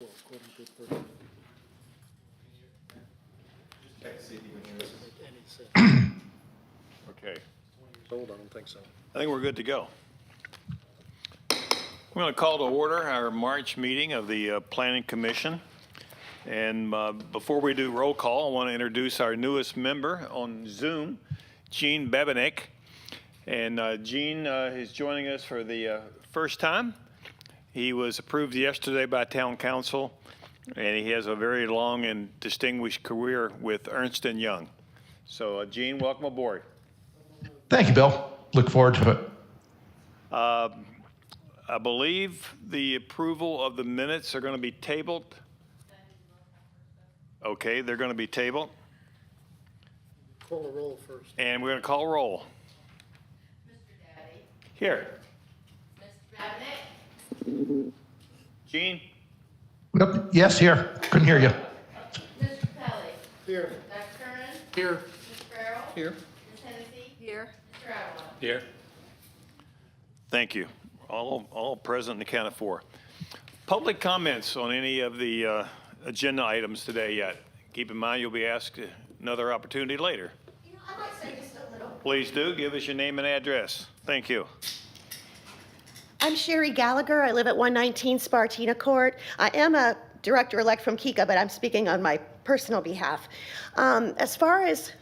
Well, quote unquote, person. Make any sense. Okay, Old, I don't think so. I think we're good to go. We're going to call to order our March meeting of the Planning Commission. And before we do roll call, I want to introduce our newest member on Zoom, Gene Bebenik. And Gene is joining us for the first time. He was approved yesterday by Town Council, and he has a very long and distinguished career with Ernst & Young. So Gene, welcome aboard. Thank you, Bill. Look forward to it. I believe the approval of the minutes are going to be tabled. Okay, they're going to be tabled. Call a roll first. And we're going to call roll. Mr. Daddy, Here. Mr. Babbitt, Gene? Nope. Yes, here. Couldn't hear you. Mr. Pelli, Here. Dr. Kernan, Here. Ms. Farrell, Here. Ms. Hennessy. Here. Mr. Avalo. Here. Thank you. All present and accounted for. Public comments on any of the agenda items today yet? Keep in mind you'll be asked another opportunity later. You know, I'd like to say just a little. Please do give us your name and address. Thank you. I'm Sherry Gallagher. I live at 119 Spartina Court. I am a director-elect from Kika, but I'm speaking on my personal behalf. As far as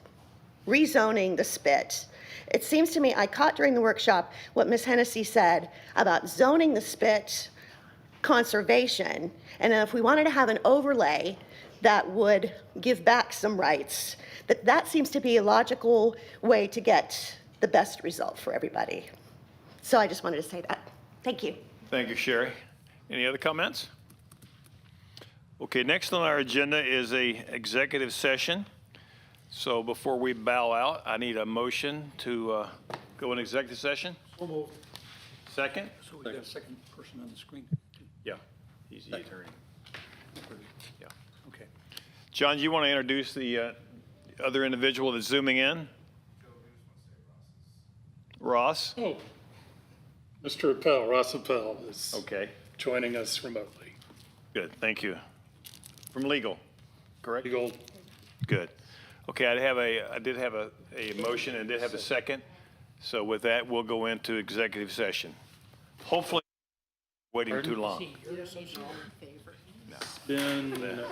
rezoning the Spit, it seems to me, I caught during the workshop what Ms. Hennessy said about zoning the Spit conservation, and if we wanted to have an overlay that would give back some rights, that seems to be a logical way to get the best result for everybody. So I just wanted to say that. Thank you. Thank you, Sherry. Any other comments? Okay, next on our agenda is a executive session. So before we bow out, I need a motion to go in executive session. So moved. Second? So we got a second person on the screen. Yeah, he's the attorney. Yeah. Okay. John, do you want to introduce the other individual that's zooming in? Ross? Oh, Mr. Appel, Ross Appel is Okay, joining us remotely. good, thank you. From legal, correct? Legal, Good. Okay, I did have a motion and did have a second. So with that, we'll go into executive session. Hopefully, waiting too long. been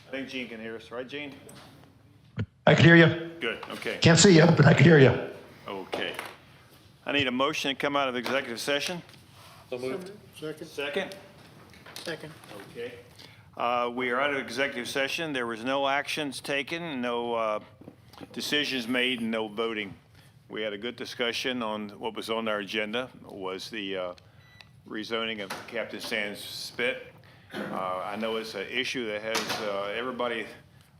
I think Gene can hear us, right, Gene? I can hear you. Good, okay. Can't see you, but I can hear you. Okay. I need a motion to come out of executive session. So moved. Second. Second? Second. Okay. We are out of executive session. There was no actions taken, no decisions made, and no voting. We had a good discussion on what was on our agenda, was the rezoning of Captain Sands Spit. I know it's an issue that has everybody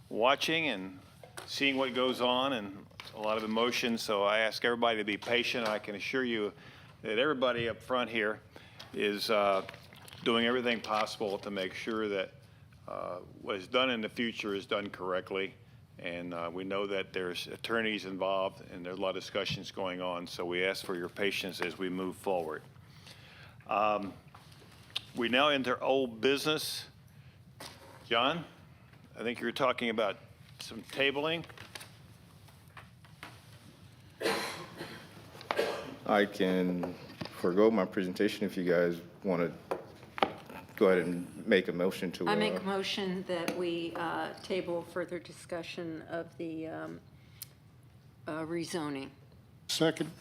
watching and seeing what goes on, and a lot of emotion, so I ask everybody to be patient. I can assure you that everybody up front here is doing everything possible to make sure that what is done in the future is done correctly. And we know that there's attorneys involved and there's a lot of discussions going on, so we ask for your patience as we move forward. We now enter old business. John, I think you're talking about some tabling. I can forego my presentation if you guys want to go ahead and make a motion to. I make a motion that we table further discussion of the rezoning. Second.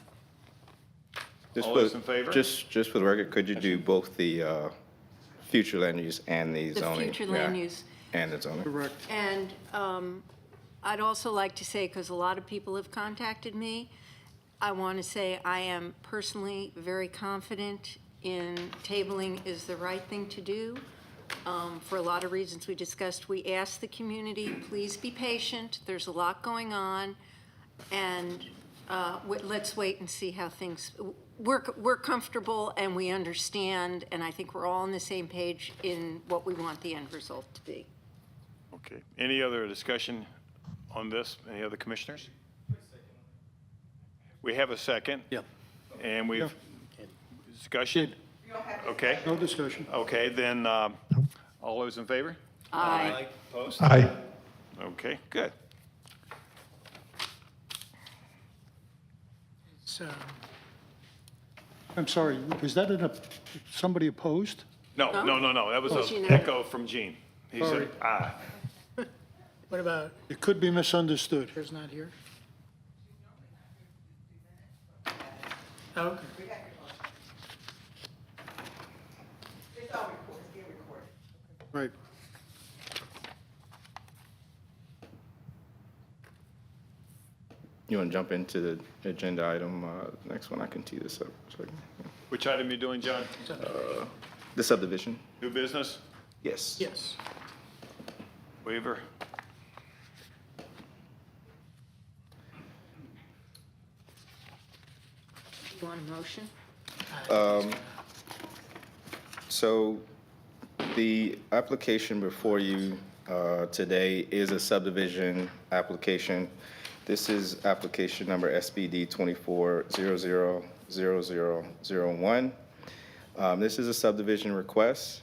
Just All for- those in favor? Just for the record, could you do both the future land use and the The zoning? future land Yeah, use. And the zoning. Correct. And I'd also like to say, because a lot of people have contacted me, I want to say I am personally very confident in tabling is the right thing to do. For a lot of reasons we discussed, we asked the community, please be patient. There's a lot going on. And let's wait and see how things, we're comfortable and we understand, and I think we're all on the same page in what we want the end result to be. Okay. Any other discussion on this? Any other commissioners? We have a second. Yep. And we've, discussion? Okay. No discussion. Okay, then, all those in favor? Aye. Opposed? Aye. Okay, good. I'm sorry, was that somebody opposed? No, no, no, no, that was Oh. an echo from Gene. He said Sorry. aye. What about, It could be misunderstood. there's not here? Okay. Right. You want to jump into the agenda item, next one? I can tee this up. So, Which item you doing, John? the subdivision? New business? Yes. Yes. Waiver? You want a motion? So the application before you today is a subdivision application. This is application number SBD 24000001. This is a subdivision request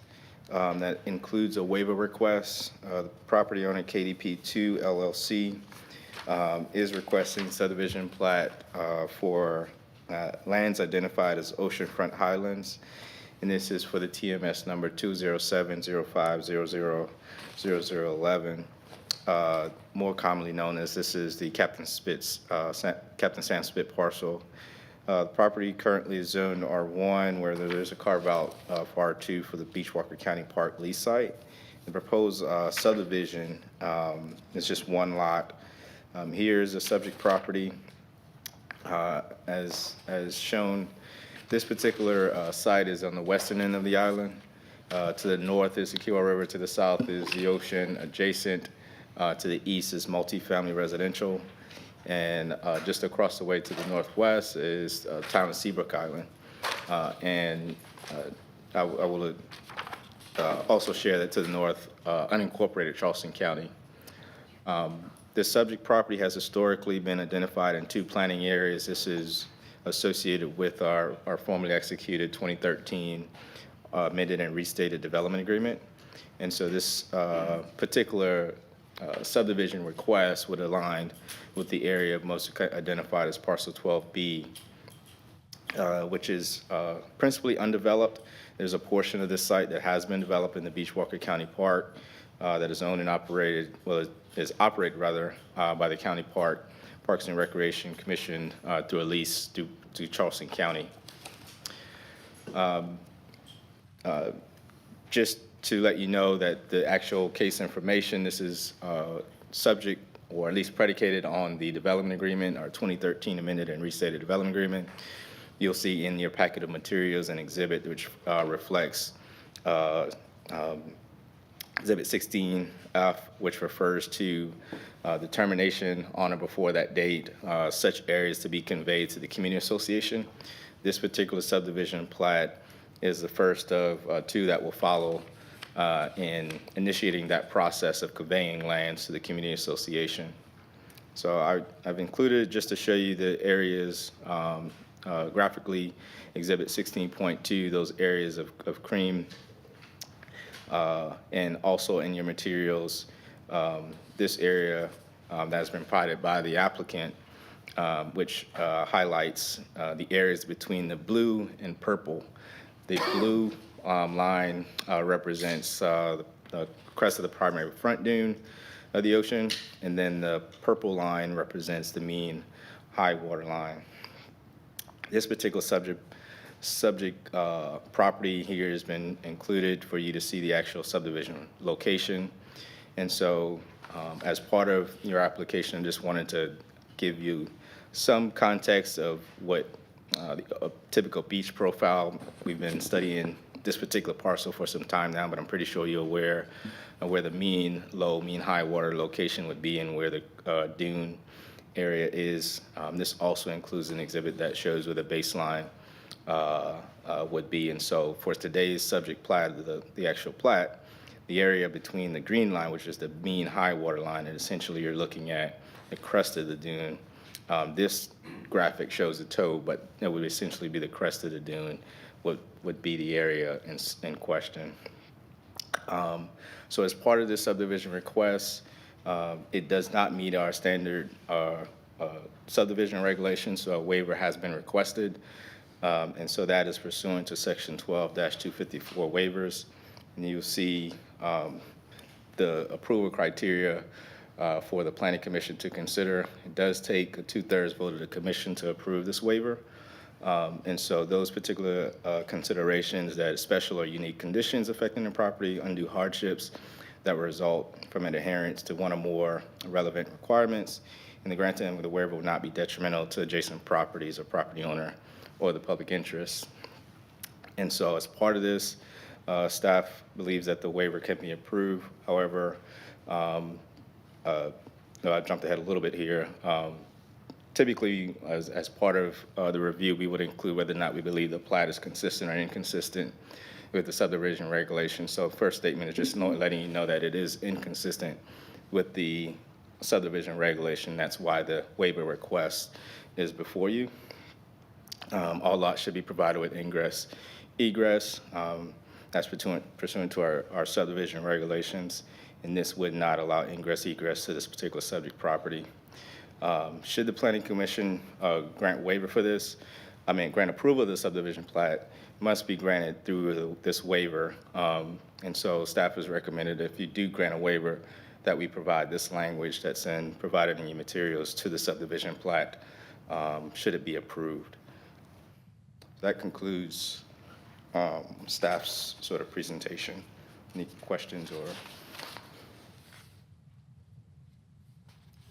that includes a waiver request. The property owner, KDP2 LLC, is requesting subdivision plat for lands identified as Oceanfront Highlands, and this is for the TMS number 20705000011, more commonly known as this is the Captain Sam Spit parcel. The property currently is zoned R1, where there's a carve-out for R2 for the Beachwalker County Park lease site. The proposed subdivision is just one lot. Here's the subject property. As shown, this particular site is on the western end of the island. To the north is the Kiowa River, to the south is the ocean. Adjacent to the east is multifamily residential. And just across the way to the northwest is town of Seabrook Island. And I will also share that to the north, unincorporated Charleston County. This subject property has historically been identified in two planning areas. This is associated with our formerly executed 2013 amended and restated development agreement. And so this particular subdivision request would align with the area most identified as parcel 12B, which is principally undeveloped. There's a portion of this site that has been developed in the Beachwalker County Park. that is owned and operated, well, is operated rather, by the County Parks and Recreation Commission through a lease to Charleston County. Just to let you know that the actual case information, this is subject or at least predicated on the development agreement, our 2013 amended and restated development agreement. You'll see in your packet of materials an exhibit which reflects Exhibit 16F, which refers to the termination on or before that date, such areas to be conveyed to the community association. This particular subdivision plat is the first of two that will follow in initiating that process of conveying lands to the community association. So I've included, just to show you the areas graphically, Exhibit 16.2, those areas of cream, and also in your materials, this area that has been provided by the applicant, which highlights the areas between the blue and purple. The blue line represents the crest of the primary front dune of the ocean, and then the purple line represents the mean high water line. This particular subject property here has been included for you to see the actual subdivision location. And so as part of your application, I just wanted to give you some context of what a typical beach profile. We've been studying this particular parcel for some time now, but I'm pretty sure you're aware of where the mean low, mean high water location would be and where the dune area is. This also includes an exhibit that shows where the baseline would be. And so for today's subject plat, the actual plat, the area between the green line, which is the mean high water line, and essentially you're looking at the crest of the dune. This graphic shows the toe, but it would essentially be the crest of the dune would be the area in question. So as part of this subdivision request, it does not meet our standard subdivision regulations, so a waiver has been requested. And so that is pursuant to Section 12-254 waivers. And you'll see the approval criteria for the Planning Commission to consider. It does take a 2/3 vote of the commission to approve this waiver. And so those particular considerations, that special or unique conditions affecting the property, undue hardships that will result from an adherence to one or more relevant requirements, and the granting of the waiver will not be detrimental to adjacent properties or property owner or the public interest. And so as part of this, staff believes that the waiver can be approved. However, I jumped ahead a little bit here. Typically, as part of the review, we would include whether or not we believe the plat is consistent or inconsistent with the subdivision regulations. So first statement is just letting you know that it is inconsistent with the subdivision regulation. That's why the waiver request is before you. All lots should be provided with ingress, egress. That's pursuant to our subdivision regulations, and this would not allow ingress, egress to this particular subject property. Should the Planning Commission grant waiver for this, grant approval of the subdivision plat, must be granted through this waiver. And so staff has recommended if you do grant a waiver, that we provide this language that's provided in your materials to the subdivision plat, should it be approved. That concludes staff's sort of presentation. Any questions or?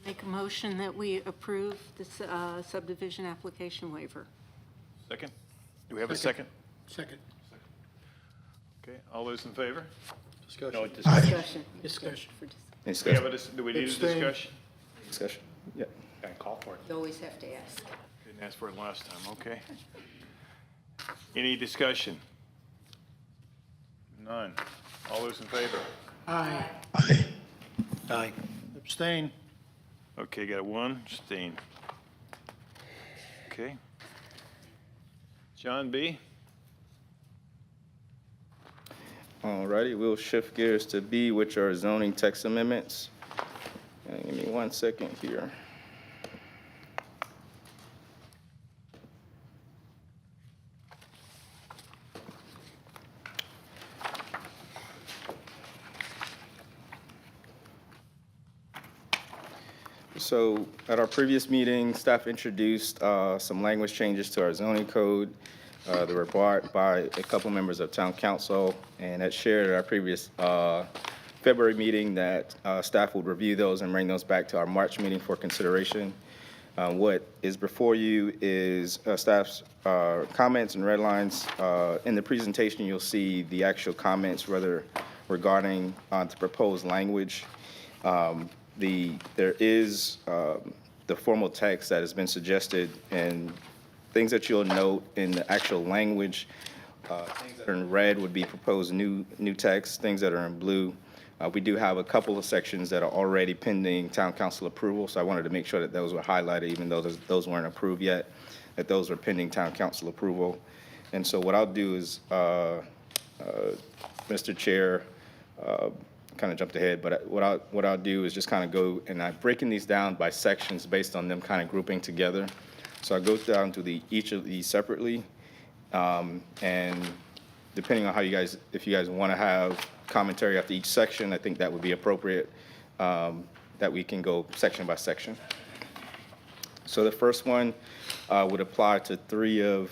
Make a motion that we approve this subdivision application waiver. Second? Do we have a second? Second. Okay, all those in favor? Discussion. Discussion. Discussion. Any Do we have discussion? do we need a Abstain. discussion? Discussion? Yeah. Call for it. You always have to ask. Didn't ask for it last time, okay. Any discussion? None. All those in favor? Aye. Aye. Aye. Abstain. Okay, got one, abstain. Okay. John B.? All righty, we'll shift gears to B, which are zoning text amendments. Give me 1 second here. So at our previous meeting, staff introduced some language changes to our zoning code. They were brought by a couple members of town council, and had shared at our previous February meeting that staff would review those and bring those back to our March meeting for consideration. What is before you is staff's comments and red lines. In the presentation, you'll see the actual comments regarding the proposed language. There is the formal text that has been suggested, and things that you'll note in the actual language. Things that are in red would be proposed new text. Things that are in blue, we do have a couple of sections that are already pending town council approval, so I wanted to make sure that those were highlighted, even though those weren't approved yet, that those were pending town council approval. And so what I'll do is, Mr. Chair, kind of jumped ahead, but what I'll do is just kind of go, and I'm breaking these down by sections based on them kind of grouping together. So I go down to each of these separately, and depending on how if you guys want to have commentary after each section, I think that would be appropriate, that we can go section by section. So the first one would apply to three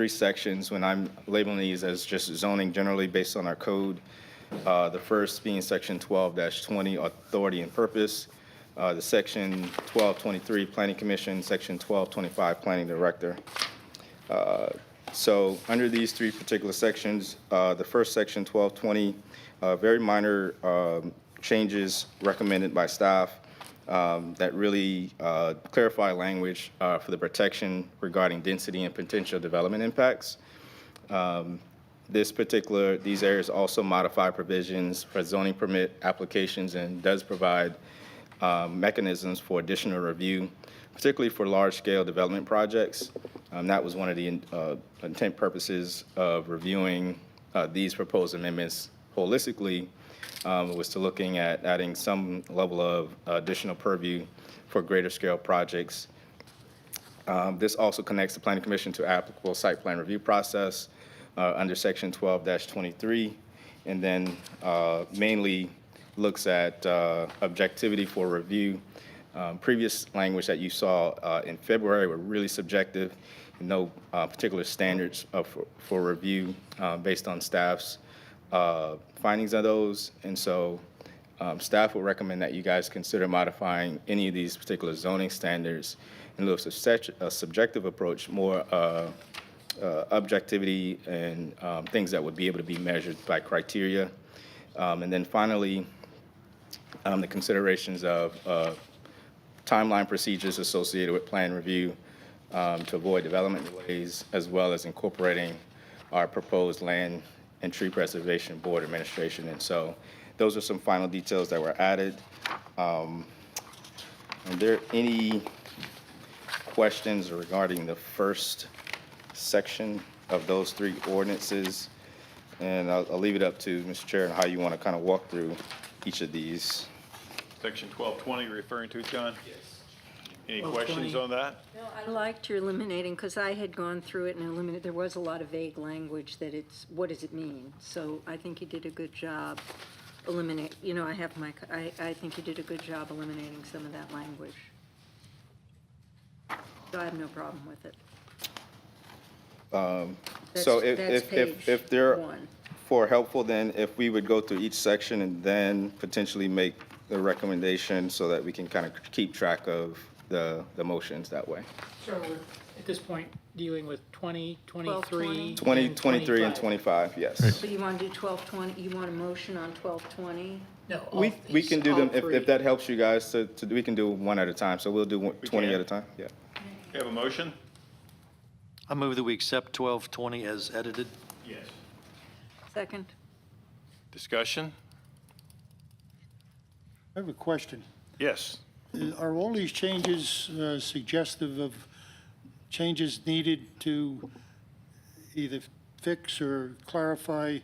sections when I'm labeling these as just zoning generally based on our code. The first being section 12-20, authority and purpose. The section 1223, planning commission, section 1225, planning director. So under these three particular sections, the first section 1220, very minor changes recommended by staff that really clarify language for the protection regarding density and potential development impacts. These areas also modify provisions for zoning permit applications and does provide mechanisms for additional review, particularly for large-scale development projects. That was one of the intent purposes of reviewing these proposed amendments holistically, was to looking at adding some level of additional purview for greater scale projects. This also connects the Planning Commission to applicable site plan review process under section 12-23, and then mainly looks at objectivity for review. Previous language that you saw in February were really subjective, no particular standards for review based on staff's findings of those. And so staff will recommend that you guys consider modifying any of these particular zoning standards in lieu of a subjective approach, more objectivity and things that would be able to be measured by criteria. And then finally, the considerations of timeline procedures associated with plan review to avoid development delays, as well as incorporating our proposed land and tree preservation board administration. And so those are some final details that were added. Are there any questions regarding the first section of those three ordinances? And I'll leave it up to Mr. Chair and how you want to kind of walk through each of these. Section 1220 you're referring to, John? Yes. Any questions on that? No, I liked your eliminating, because I had gone through it and eliminated, there was a lot of vague language that what does it mean? So I think you did a good job I think you did a good job eliminating some of that language. So I have no problem with it. So That's if page they're one. for helpful, then if we would go through each section and then potentially make the recommendation so that we can kind of keep track of the motions that way. So we're, at this point, dealing with 20, 12, 23, 20, and 23, and 25. 25, yes. So you want to do 1220, you want a motion on 1220? No, all We these, can do all them, three. if that helps you guys, we can do one at a time. So we'll do 20 can. at a time, yeah. You have a motion? I move that we accept 1220 as edited. Yes. Second? Discussion? I have a question. Yes. Are all these changes suggestive of changes needed to either fix or clarify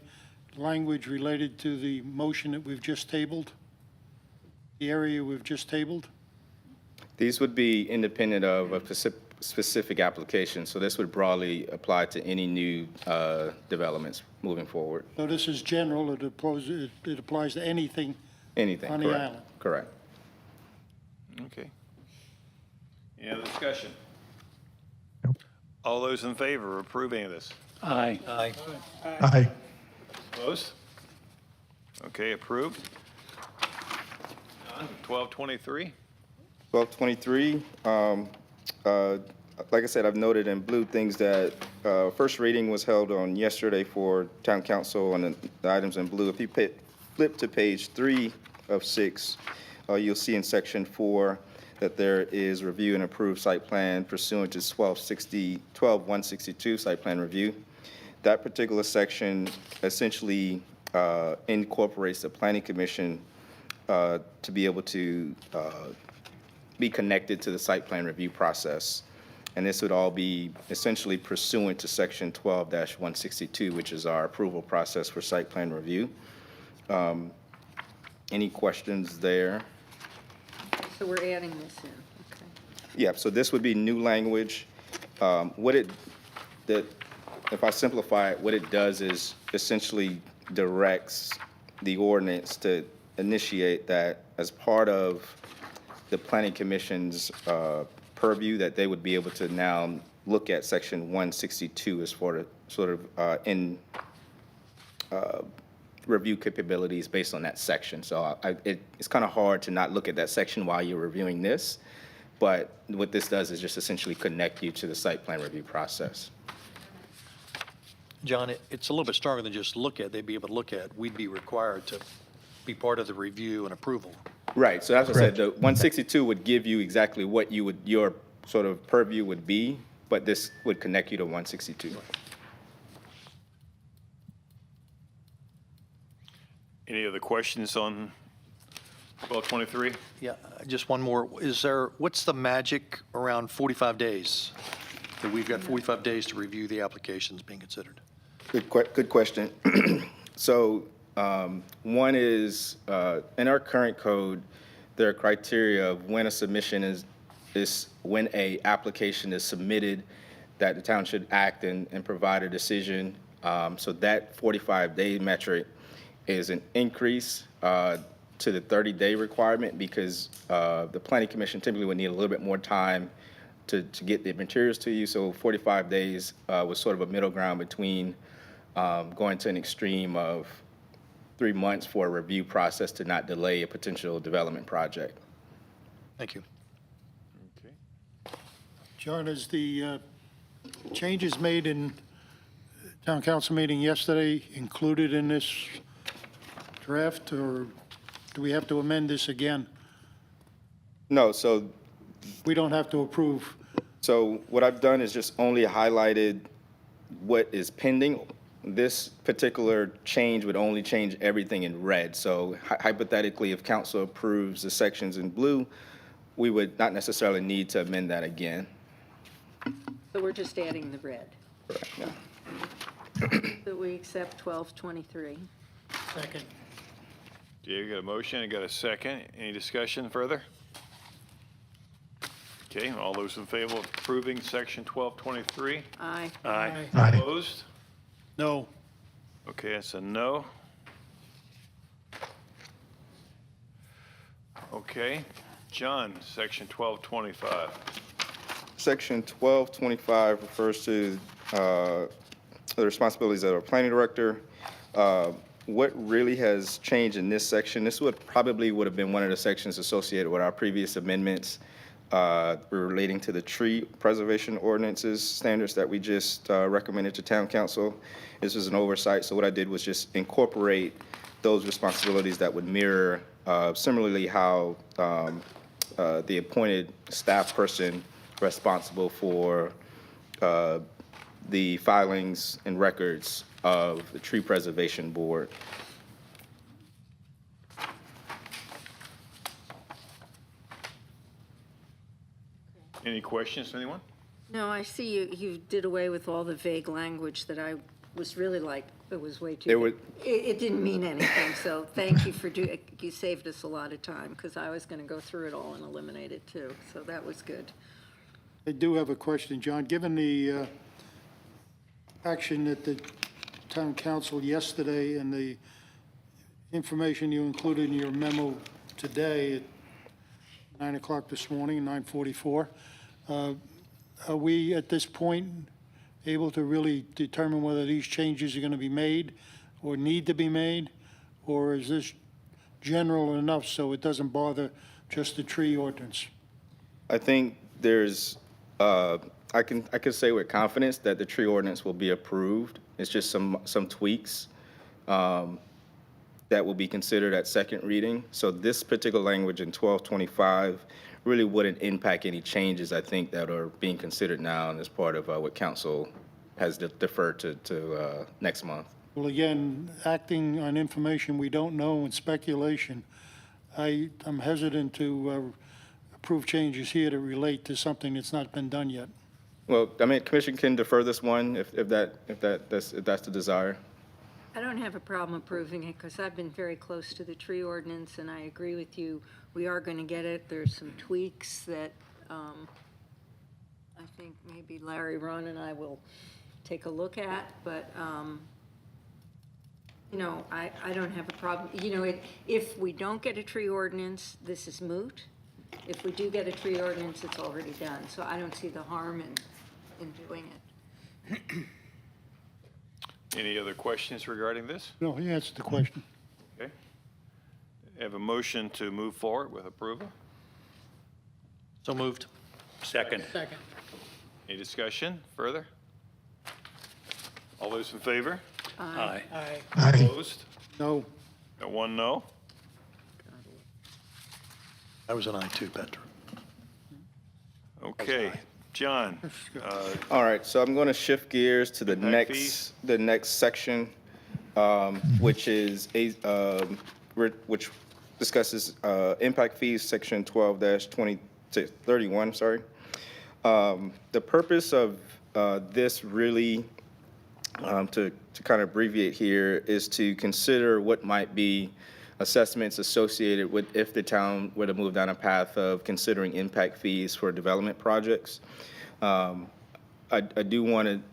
language related to the motion that we've just tabled? The area we've just tabled? These would be independent of a specific application, so this would broadly apply to any new developments moving forward. So this is general, it applies to anything Anything, on the correct? island? Correct. Okay. Any other discussion? Nope. All those in favor of approving this? Aye. Aye. Opposed? Okay, approved. John, 1223? 1223, like I said, I've noted in blue things that first reading was held on yesterday for town council on the items in blue. If you flip to page 3 of 6, you'll see in section 4 that there is review and approve site plan pursuant to 12162 site plan review. That particular section essentially incorporates the planning commission to be able to be connected to the site plan review process. And this would all be essentially pursuant to section 12-162, which is our approval process for site plan review. Any questions there? So we're adding this in, okay. Yeah, so this would be new language. If I simplify it, what it does is essentially directs the ordinance to initiate that as part of the planning commission's purview, that they would be able to now look at section 162 as for the sort of review capabilities based on that section. So it's kind of hard to not look at that section while you're reviewing this, but what this does is just essentially connect you to the site plan review process. John, it's a little bit stronger than just look at, they'd be able to look at, we'd be required to be part of the review and approval. Right, so as I said, the 162 would give you exactly what your sort of purview would be, but this would connect you to 162. Any other questions on 1223? Yeah, just one more. What's the magic around 45 days? That we've got 45 days to review the applications being considered? Good question. So one is, in our current code, there are criteria of when a submission is when a application is submitted, that the town should act and provide a decision. So that 45-day metric is an increase to the 30-day requirement, because the planning commission typically would need a little bit more time to get the materials to you. So 45 days was sort of a middle ground between going to an extreme of 3 months for a review process to not delay a potential development project. Thank you. Okay. John, is the changes made in town council meeting yesterday included in this draft, or do we have to amend this again? No, so We don't have to approve. So what I've done is just only highlighted what is pending. This particular change would only change everything in red. So hypothetically, if council approves the sections in blue, we would not necessarily need to amend that again. So we're just adding the red. Correct, yeah. That we accept 1223. Second. You got a motion, you got a second. Any discussion further? Okay, all those in favor of approving section 1223? Aye. Aye. Aye. Opposed? No. Okay, that's a no. Okay, John, section 1225. Section 1225 refers to the responsibilities of our planning director. What really has changed in this section, this would have been one of the sections associated with our previous amendments relating to the tree preservation ordinances standards that we just recommended to town council. This was an oversight, so what I did was just incorporate those responsibilities that would mirror similarly how the appointed staff person responsible for the filings and records of the Tree Preservation Board. Any questions from anyone? No, I see you did away with all the vague language that I was really like, it was way too. There were- It didn't mean anything, so thank you for you saved us a lot of time, because I was going to go through it all and eliminate it too, so that was good. I do have a question, John. Given the action at the town council yesterday and the information you included in your memo today at 9 o'clock this morning, 9:44, Are we, at this point, able to really determine whether these changes are going to be made or need to be made? Or is this general enough so it doesn't bother just the tree ordinance? I think there's, I can say with confidence that the tree ordinance will be approved. It's just some tweaks that will be considered at second reading. So this particular language in 1225 really wouldn't impact any changes, I think, that are being considered now and as part of what council has deferred to next month. Well, again, acting on information we don't know and speculation, I'm hesitant to approve changes here that relate to something that's not been done yet. Well, I mean, commission can defer this one if that's the desire. I don't have a problem approving it because I've been very close to the tree ordinance and I agree with you. We are going to get it. There's some tweaks that I think maybe Larry, Ron, and I will take a look at, but you know, I don't have a problem. You know, if we don't get a tree ordinance, this is moot. If we do get a tree ordinance, it's already done. So I don't see the harm in doing it. Any other questions regarding this? No, he answered the question. Okay. Have a motion to move forward with approval? So moved. Second. Second. Any discussion further? All those in favor? Aye. Aye. Aye. Opposed? No, Got one no? I was an aye too, Patrick. Okay. John, All right, so I'm going to shift gears to the Impact fees? next section, which is which discusses impact fees, section 12-20-31. Sorry. The purpose of this really, to kind of abbreviate here, is to consider what might be assessments associated with if the town were to move down a path of considering impact fees for development projects. I do want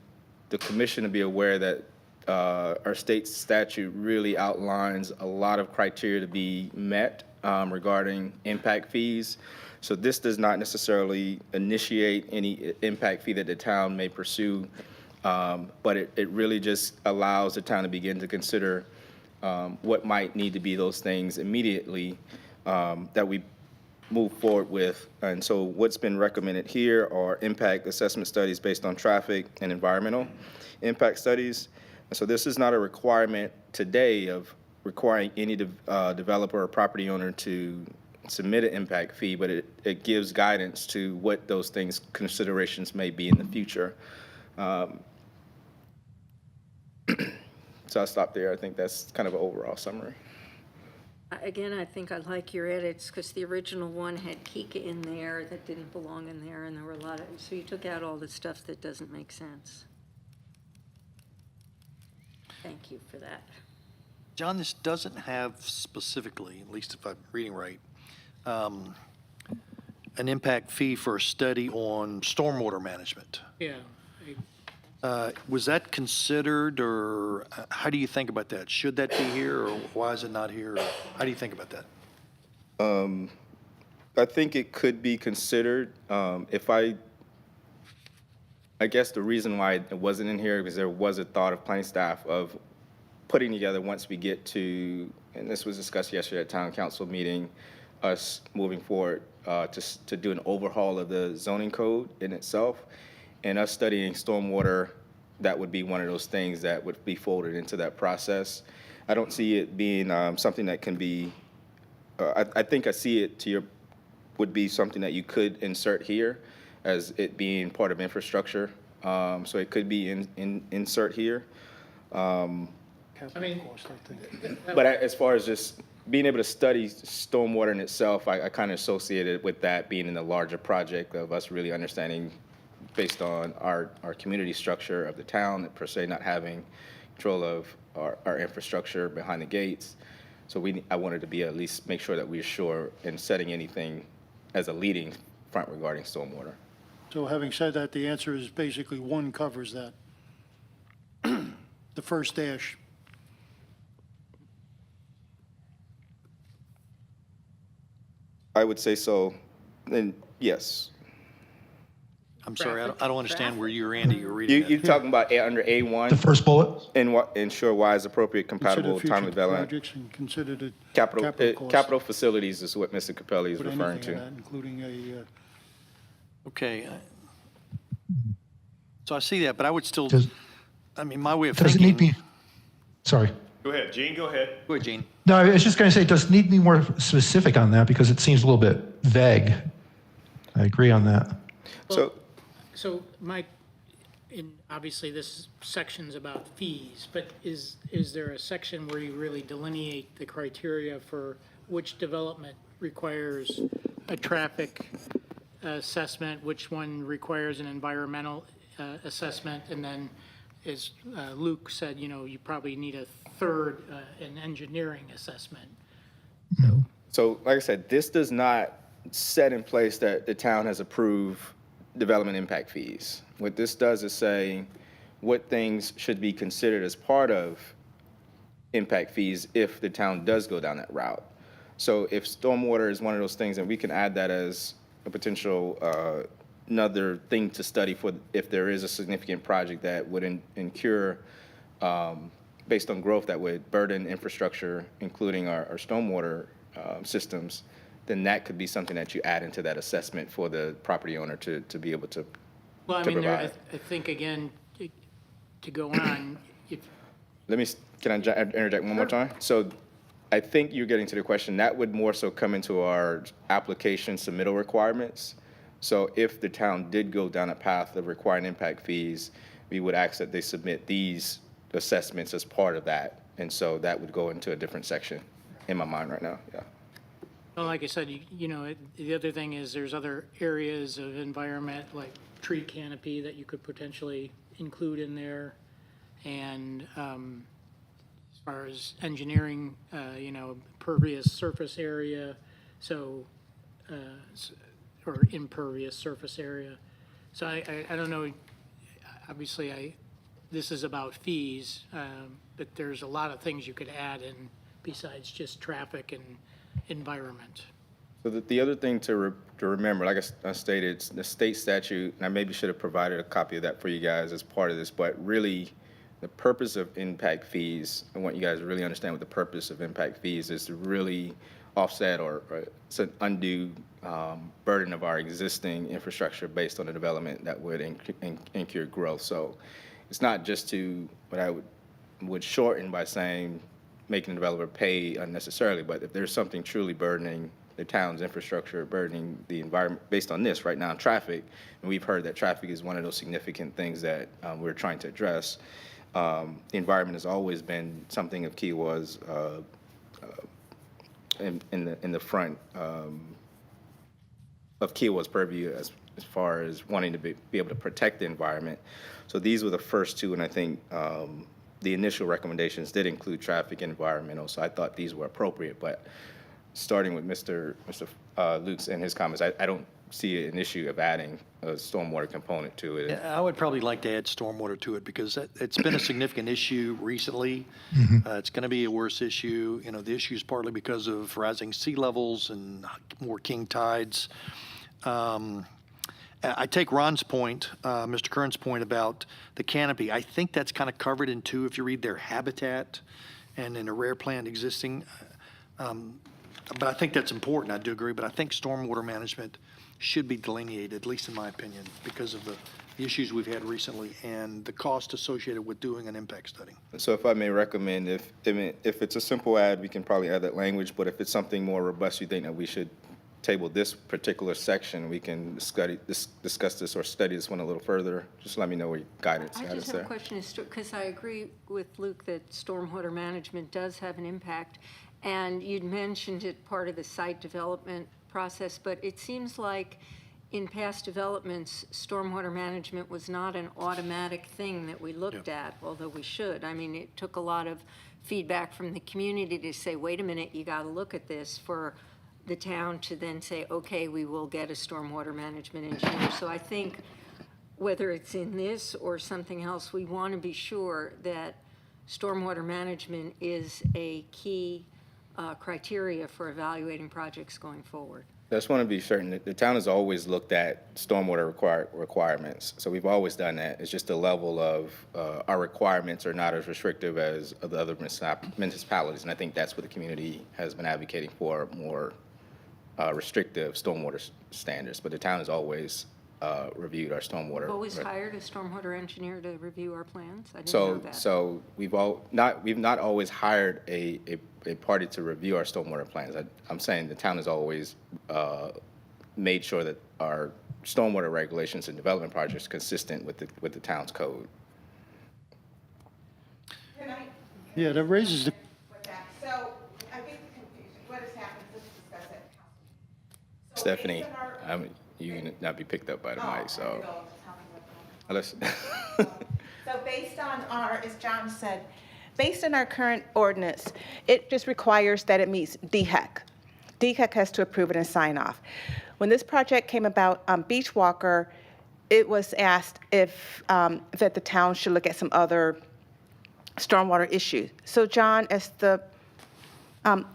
the commission to be aware that our state statute really outlines a lot of criteria to be met regarding impact fees. So this does not necessarily initiate any impact fee that the town may pursue, but it really just allows the town to begin to consider what might need to be those things immediately that we move forward with. And so what's been recommended here are impact assessment studies based on traffic and environmental impact studies. And so this is not a requirement today of requiring any developer or property owner to submit an impact fee, but it gives guidance to what those things, considerations may be in the future. So I'll stop there. I think that's kind of an overall summary. Again, I think I like your edits because the original one had Kika in there that didn't belong in there, and there were a lot of, so you took out all the stuff that doesn't make sense. Thank you for that. John, this doesn't have specifically, at least if I'm reading right, an impact fee for a study on stormwater management. Yeah. Was that considered, or how do you think about that? Should that be here, or why is it not here? Or how do you think about that? I think it could be considered. I guess the reason why it wasn't in here is there was a thought of planning staff of putting together once we get to, and this was discussed yesterday at town council meeting, us moving forward to do an overhaul of the zoning code in itself, and us studying stormwater. That would be one of those things that would be folded into that process. I don't see it being something that can be, I think I see it would be something that you could insert here as it being part of infrastructure. So it could be insert here. I mean, But as far as just being able to study stormwater in itself, I kind of associate it with that being in the larger project of us really understanding based on our community structure of the town, per se not having control of our infrastructure behind the gates. So I wanted to be at least make sure that we're sure in setting anything as a leading front regarding stormwater. so having said that, the answer is basically one covers that. The first dash. I would say so, then yes. I'm sorry, I don't understand where you, Randy, you're reading You, that. you're talking about under The A1, first bullet? ensure wise, appropriate, Consider compatible, future timely development. projects and consider the Capital, costs. capital facilities is what Mr. Capelli is Put referring anything in to. that, including a, Okay. So I see that, but I would still, Does, I mean, my way of does it need thinking. me? Sorry. Go ahead, Gene, go ahead. Go ahead, Gene. No, I was just going to say, does it need me more specific on that because it seems a little bit vague. I agree on that. So Mike, obviously this section's about fees, but is there a section where you really delineate the criteria for which development requires a traffic assessment, which one requires an environmental assessment, and then, as Luke said, you probably need a third, an engineering assessment? So, like I said, this does not set in place that the town has approved development impact fees. What this does is say what things should be considered as part of impact fees if the town does go down that route. So if stormwater is one of those things, and we can add that as a potential another thing to study for if there is a significant project that would incur based on growth that would burden infrastructure, including our stormwater systems, then that could be something that you add into that assessment for the property owner to be able to Well, I to mean, provide. I think, again, to go on, if, Can I interject one more time? So I think you're getting to the question, that would more so come into our application submittal requirements. So if the town did go down a path of requiring impact fees, we would ask that they submit these assessments as part of that. And so that would go into a different section in my mind right now, yeah. well, like I said, the other thing is there's other areas of environment, like tree canopy, that you could potentially include in there. And as far as engineering, pervious surface area, or impervious surface area. So I don't know, obviously this is about fees, but there's a lot of things you could add in besides just traffic and environment. So the other thing to remember, like I stated, the state statute, and I maybe should have provided a copy of that for you guys as part of this, but really the purpose of impact fees, I want you guys to really understand what the purpose of impact fees is, to really offset or it's an undue burden of our existing infrastructure based on the development that would incur growth. So it's not just to what I would shorten by saying making the developer pay unnecessarily, but if there's something truly burdening the town's infrastructure, burdening the environment, based on this right now, traffic, and we've heard that traffic is one of those significant things that we're trying to address. The environment has always been something of Kiowa's in the front of Kiowa's purview as far as wanting to be able to protect the environment. So these were the first two, and I think the initial recommendations did include traffic and environmental, so I thought these were appropriate. But starting with Mr. Lukes and his comments, I don't see an issue of adding a stormwater component to it. Yeah, I would probably like to add stormwater to it because it's been a significant issue recently. It's going to be a worse issue. The issue is partly because of rising sea levels and more king tides. I take Ron's point, Mr. Kern's point about the canopy. I think that's kind of covered in two if you read their habitat and in a rare plant existing. But I think that's important. I do agree. But I think stormwater management should be delineated, at least in my opinion, because of the issues we've had recently and the cost associated with doing an impact study. So if I may recommend, if it's a simple add, we can probably add that language, but if it's something more robust, you think that we should table this particular section, we can discuss this or study this one a little further. Just let me know what your guidance I is just have a there. question, because I agree with Luke that stormwater management does have an impact, and you'd mentioned it part of the site development process, but it seems like in past developments, stormwater management was not an automatic thing that we looked at, although we should. I mean, it took a lot of feedback from the community to say, wait a minute, you got to look at this, for the town to then say, okay, we will get a stormwater management engineer. So I think whether it's in this or something else, we want to be sure that stormwater management is a key criteria for evaluating projects going forward. just want to be certain that the town has always looked at stormwater requirements. So we've always done that. It's just the level of our requirements are not as restrictive as the other municipalities. And I think that's what the community has been advocating for, more restrictive stormwater standards. But the town has always reviewed our stormwater. Always hired a stormwater engineer to review our plans? I didn't know that. So we've not always hired a party to review our stormwater plans. I'm saying the town has always made sure that our stormwater regulations and development projects are consistent with the town's code. Yeah, that raises the, With that. So I get the confusion. What has happened, let's discuss it. So Stephanie, based on our- you can not be picked up by the mic, so Oh, unless. So based on our, as John said, based on our current ordinance, it just requires that it meets DHEC. DHEC has to approve it and sign off. When this project came about on Beach Walker, it was asked if, that the town should look at some other stormwater issues. So John, as the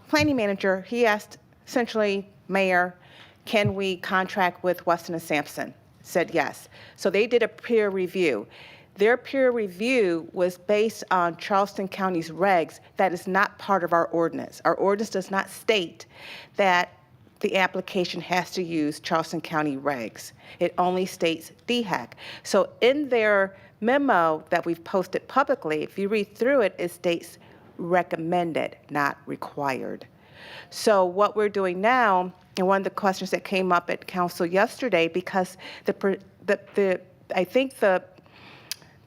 planning manager, he asked essentially, Mayor, can we contract with Weston and Sampson? Said yes. So they did a peer review. Their peer review was based on Charleston County's regs. That is not part of our ordinance. Our ordinance does not state that the application has to use Charleston County regs. It only states DHEC. So in their memo that we've posted publicly, if you read through it, it states recommended, not required. So what we're doing now, and one of the questions that came up at council yesterday, because I think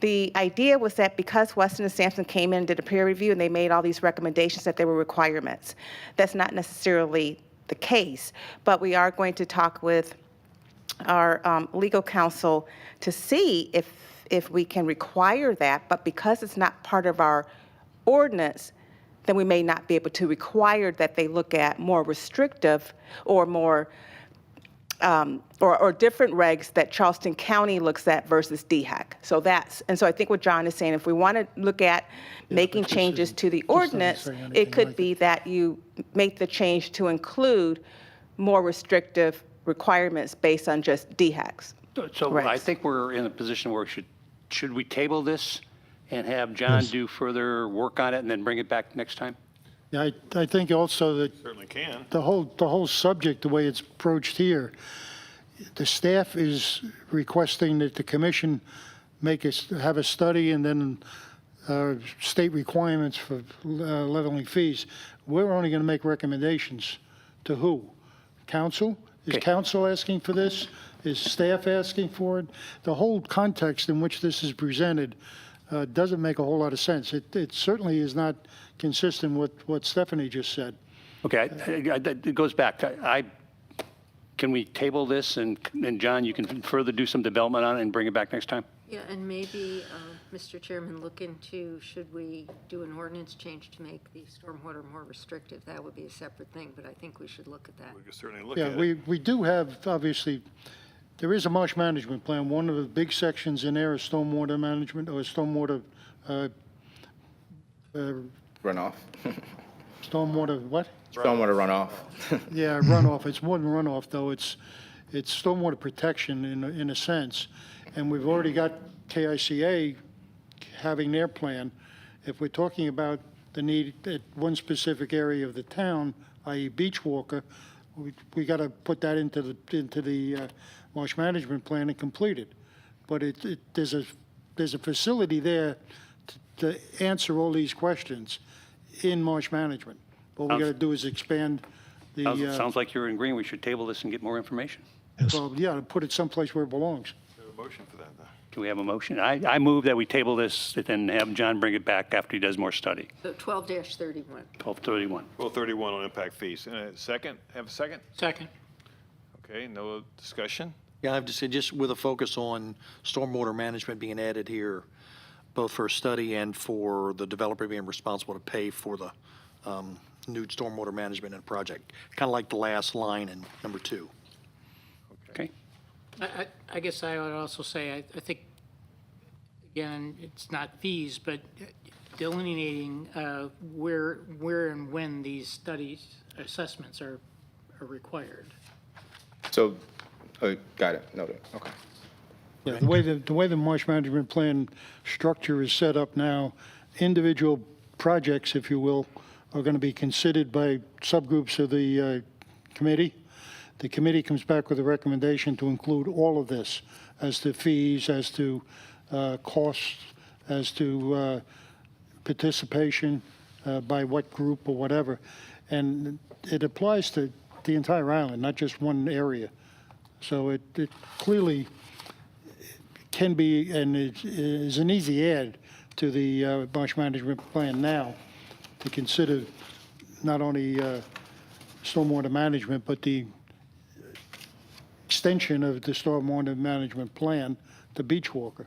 the idea was that because Weston and Sampson came in and did a peer review and they made all these recommendations that there were requirements. That's not necessarily the case, but we are going to talk with our legal counsel to see if we can require that, but because it's not part of our ordinance, then we may not be able to require that they look at more restrictive or more or different regs that Charleston County looks at versus DHEC. So so I think what John is saying, if we want to look at making but this changes isn't- to the doesn't ordinance, say anything it could like be that you make the change to include more restrictive requirements based on just DHECs. So I Regs. think we're in a position where should we table this and have John do further work on it and then bring it back next time? yeah, I think also that Certainly can. the whole subject, the way it's approached here, the staff is requesting that the commission have a study and then state requirements for leveling fees. We're only going to make recommendations to who? Council? Is Okay. council asking for this? Is staff asking for it? The whole context in which this is presented doesn't make a whole lot of sense. It certainly is not consistent with what Stephanie just said. Okay, it goes back. Can we table this and John, you can further do some development on it and bring it back next time? Yeah, and maybe, Mr. Chairman, look into, should we do an ordinance change to make the stormwater more restrictive? That would be a separate thing, but I think we should look at that. We can certainly look Yeah, at it. we do have, obviously, there is a marsh management plan. One of the big sections in there is stormwater management or stormwater, Runoff. stormwater what? Stormwater runoff. Yeah, runoff. It's more than runoff, though. It's stormwater protection in a sense. And we've already got KICA having their plan. If we're talking about the need at one specific area of the town, i.e. Beach Walker, we got to put that into the marsh management plan and complete it. But there's a facility there to answer all these questions in marsh management. All we got to do is expand the, Sounds like you're agreeing we should table this and get more information. well, yeah, to put it someplace where it belongs. We have a motion for that, though. Can we have a motion? I move that we table this and have John bring it back after he does more study. So 12-31. 1231. Rule 31 on impact fees. Second, have a second? Second. Okay, no discussion? Yeah, I have to say, just with a focus on stormwater management being added here, both for a study and for the developer being responsible to pay for the new stormwater management in a project, kind of like the last line in number 2. Okay. I guess I would also say, I think, again, it's not fees, but delineating where and when these studies, assessments are required. So, got it, noted, okay. Yeah, the way the marsh management plan structure is set up now, individual projects, if you will, are going to be considered by subgroups of the committee. The committee comes back with a recommendation to include all of this as to fees, as to costs, as to participation by what group or whatever. And it applies to the entire island, not just one area. So it clearly can be, and it is an easy add to the marsh management plan now to consider not only stormwater management, but the extension of the stormwater management plan to Beachwalker.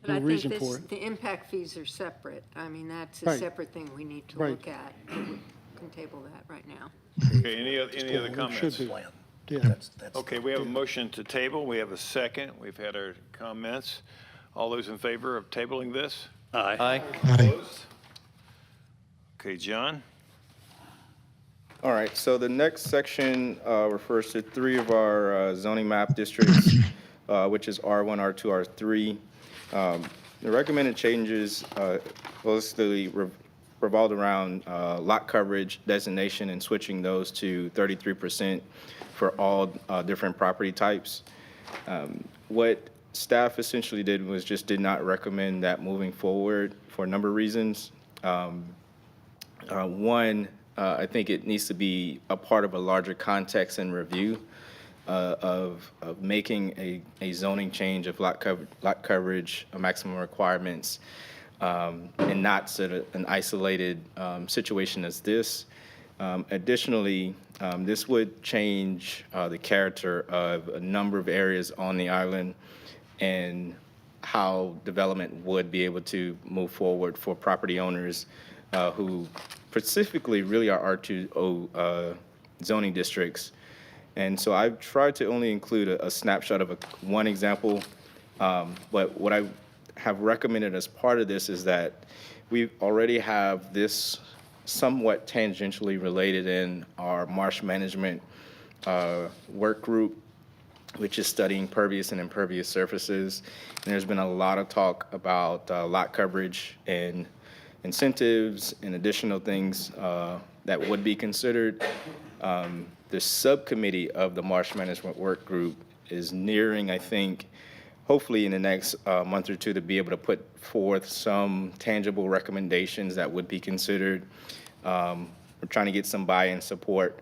But I No think reason for it. the impact fees are separate. I mean, that's a Right. separate thing we need to Right. look at. We can table that right now. Okay, any other It comments? should be. Yeah. Okay, we have a motion to table. We have a second. We've had our comments. All those in favor of tabling this? Aye. Opposed? Okay, John? All right, so the next section refers to 3 of our zoning map districts, which is R1, R2, R3. The recommended changes mostly revolved around lot coverage designation and switching those to 33% for all different property types. What staff essentially did was just did not recommend that moving forward for a number of reasons. One, I think it needs to be a part of a larger context and review of making a zoning change of lot coverage, maximum requirements, and not sort of an isolated situation as this. Additionally, this would change the character of a number of areas on the island and how development would be able to move forward for property owners who specifically really are R2O zoning districts. And so I've tried to only include a snapshot of one example, but what I have recommended as part of this is that we already have this somewhat tangentially related in our marsh management work group, which is studying pervious and impervious surfaces. And there's been a lot of talk about lot coverage and incentives and additional things that would be considered. The subcommittee of the marsh management work group is nearing, I think, hopefully in the next month or two, to be able to put forth some tangible recommendations that would be considered. We're trying to get some buy-in support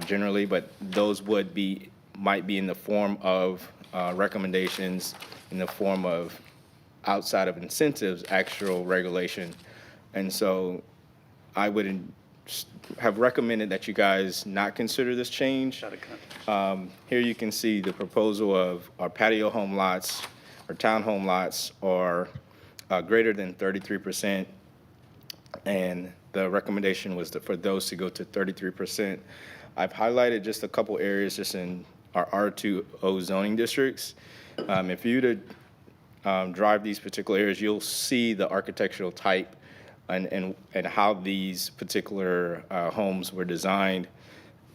generally, but those might be in the form of recommendations, in the form of outside of incentives, actual regulation. And so I would have recommended that you guys not consider this change. Here you can see the proposal of our patio home lots or townhome lots are greater than 33%, and the recommendation was for those to go to 33%. I've highlighted just a couple areas just in our R2O zoning districts. If you to drive these particular areas, you'll see the architectural type and how these particular homes were designed.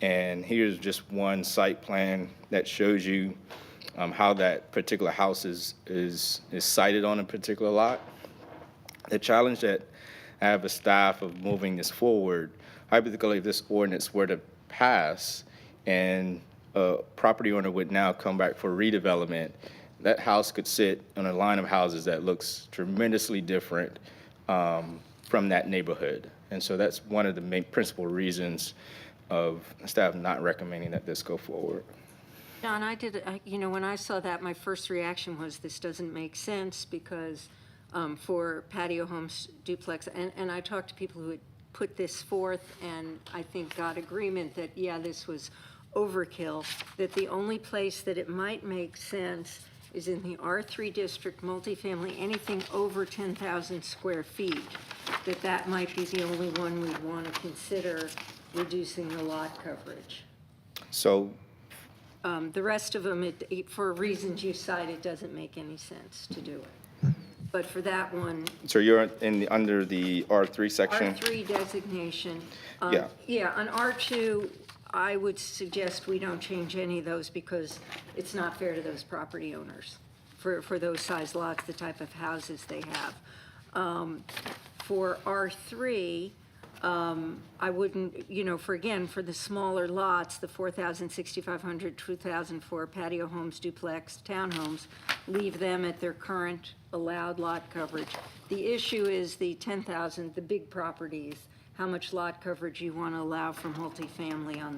And here's just one site plan that shows you how that particular house is sited on a particular lot. The challenge that I have as staff of moving this forward, hypothetically, if this ordinance were to pass and a property owner would now come back for redevelopment, that house could sit on a line of houses that looks tremendously different from that neighborhood. And so that's one of the main principal reasons of staff not recommending that this go forward. John, when I saw that, my first reaction was this doesn't make sense because for patio homes, duplex, and I talked to people who had put this forth and I think got agreement that, yeah, this was overkill, that the only place that it might make sense is in the R3 district, multifamily, anything over 10,000 square feet, that might be the only one we'd want to consider reducing the lot coverage. So The rest of them, for reasons you cited, doesn't make any sense to do it. But for that one, So you're under the R3 section? R3 designation. Yeah. Yeah, on R2, I would suggest we don't change any of those because it's not fair to those property owners for those size lots, the type of houses they have. For R3, I wouldn't, for the smaller lots, the 4,000, 6,500, 2,000 for patio homes, duplex, townhomes, leave them at their current allowed lot coverage. The issue is the 10,000, the big properties, how much lot coverage you want to allow for multifamily on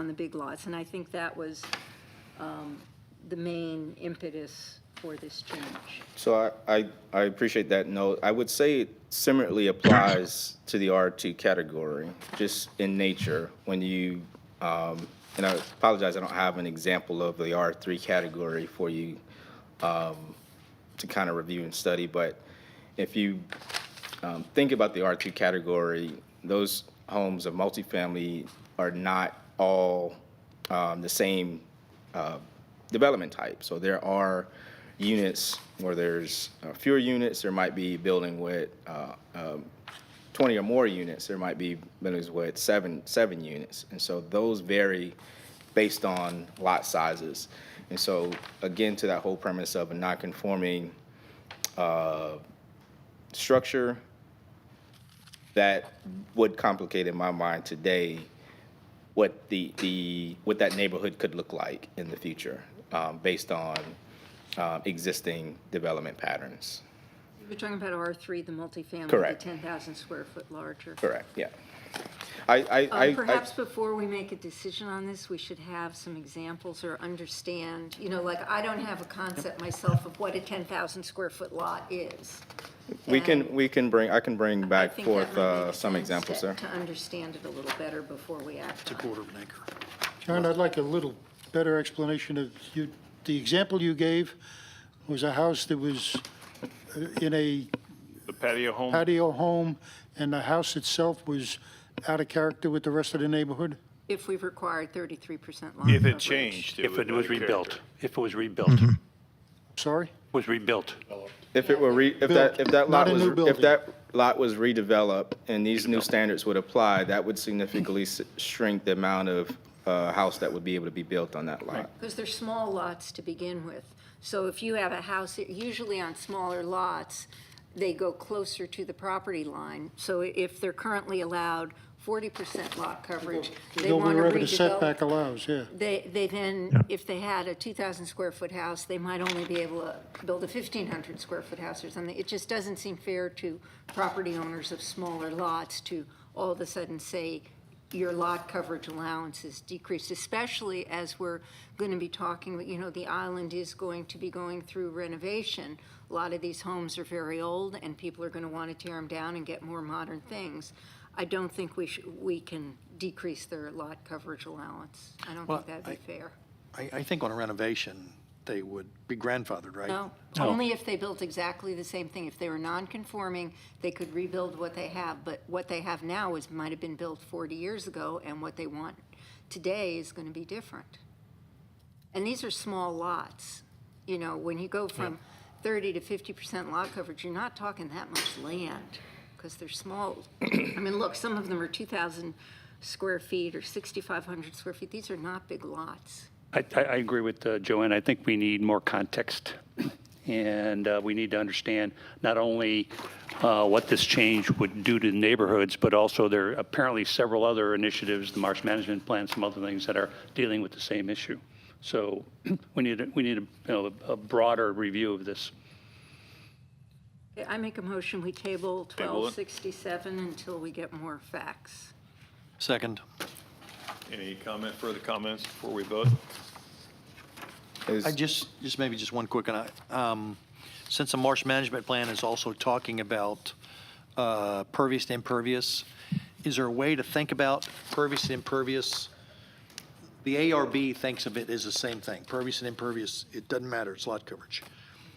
the big lots. And I think that was the main impetus for this change. So I appreciate that note. I would say it similarly applies to the R2 category, just in nature. When you, and I apologize, I don't have an example of the R3 category for you to kind of review and study, but if you think about the R2 category, those homes of multifamily are not all the same development type. So there are units where there's fewer units. There might be building with 20 or more units. There might be buildings with seven units. And so those vary based on lot sizes. And so again, to that whole premise of a non-conforming structure, that would complicate in my mind today what what that neighborhood could look like in the future, based on existing development patterns. We're talking about R3, the multifamily, Correct. the 10,000 square foot larger. Correct, yeah. Perhaps before we make a decision on this, we should have some examples or understand, like I don't have a concept myself of what a 10,000 square foot lot is. I can bring I back think that forth might make some sense examples there. to understand it a little better before we act on it. Quarter of an acre. John, I'd like a little better explanation of you. The example you gave was a house that was in a The patio home? patio home, and the house itself was out of character with the rest of the neighborhood? If we've required 33% lot If it coverage. changed, If would it was be rebuilt, character. if it was rebuilt, Sorry? was rebuilt. If it were, if Built, that not lot a was, new if building. that lot was redeveloped and these new standards would apply, that would significantly shrink the amount of house that would be able to be built on that lot. Because they're small lots to begin with. So if you have a house, usually on smaller lots, they go closer to the property line. So if they're currently allowed 40% lot coverage, they Go want to wherever the redevelop. setback allows, yeah. They then, if they had a 2,000 square foot house, they might only be able to build a 1,500 square foot house or something. It just doesn't seem fair to property owners of smaller lots to all of a sudden say your lot coverage allowance is decreased, especially as we're going to be talking, the island is going to be going through renovation. A lot of these homes are very old and people are going to want to tear them down and get more modern things. I don't think we can decrease their lot coverage allowance. I don't Well, think that'd be fair. I think on a renovation, they would be grandfathered, right? No, only if they built exactly the same thing. If they were non-conforming, they could rebuild what they have, but what they have now might have been built 40 years ago, and what they want today is going to be different. And these are small lots. When you go from 30 to 50% lot coverage, you're not talking that much land, because they're small. I mean, look, some of them are 2,000 square feet or 6,500 square feet. These are not big lots. I agree with Joanne. I think we need more context, and we need to understand not only what this change would do to the neighborhoods, but also there are apparently several other initiatives, the marsh management plan, some other things that are dealing with the same issue. So we need a broader review of this. Okay, I make a motion, we table Table it. 1267 until we get more facts. Second. Any further comments before we vote? Is- I just maybe just one quick one. Since the marsh management plan is also talking about pervious to impervious, is there a way to think about pervious to impervious? The ARB thinks of it as the same thing, pervious and impervious, it doesn't matter, it's lot coverage.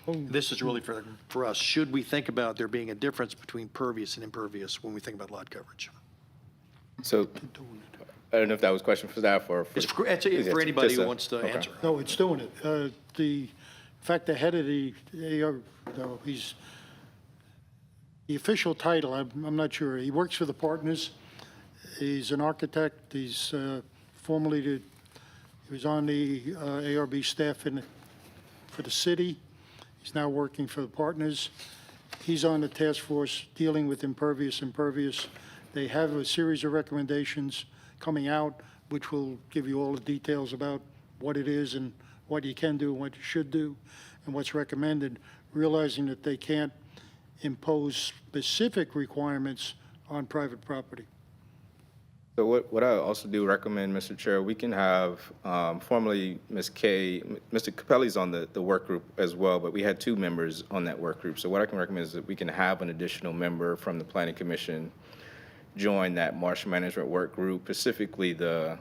This is really for us. Should we think about there being a difference between pervious and impervious when we think about lot coverage? So, I don't know if that was a question for staff or for. It's for anybody Just who a- wants to okay. answer. No, it's doing it. In fact, the head of the AR, no, he's, the official title, I'm not sure. He works for the partners. He's an architect. He's he was on the ARB staff for the city. He's now working for the partners. He's on the task force dealing with impervious. They have a series of recommendations coming out, which will give you all the details about what it is and what you can do and what you should do and what's recommended, realizing that they can't impose specific requirements on private property. So what I also do recommend, Mr. Chair, we can have formally Ms. Kay, Mr. Capelli's on the work group as well, but we had 2 members on that work group. So what I can recommend is that we can have an additional member from the Planning Commission join that marsh management work group, specifically the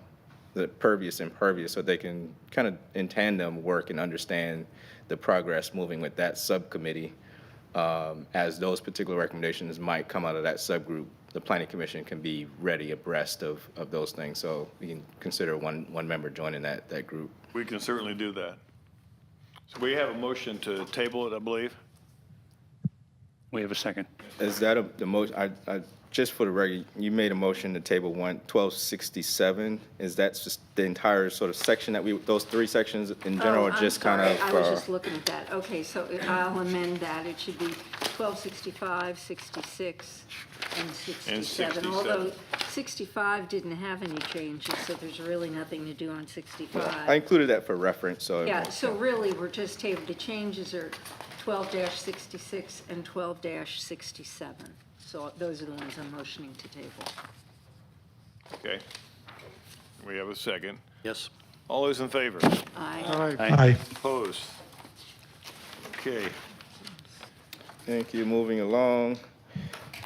pervious and impervious, so they can kind of in tandem work and understand the progress moving with that subcommittee. As those particular recommendations might come out of that subgroup, the Planning Commission can be ready abreast of those things. So we can consider one member joining that group. We can certainly do that. So we have a motion to table it, I believe. We have a second. Is that the most, just for the record, you made a motion to table 1267. Is that just the entire sort of section that those 3 sections in general, Oh, or I'm just kind sorry. of? I was just looking at that. Okay, so I'll amend that. It should be 1265, 66, and 67. 67. Although 65 didn't have any changes, so there's really nothing to do on 65. I included that for reference, so. Yeah, so really, we're just the changes are 12-66 and 12-67. So those are the ones I'm motioning to table. Okay. We have a second. Yes. All those in favor? Aye. All right. Aye. Opposed? Okay. Thank you. Moving along.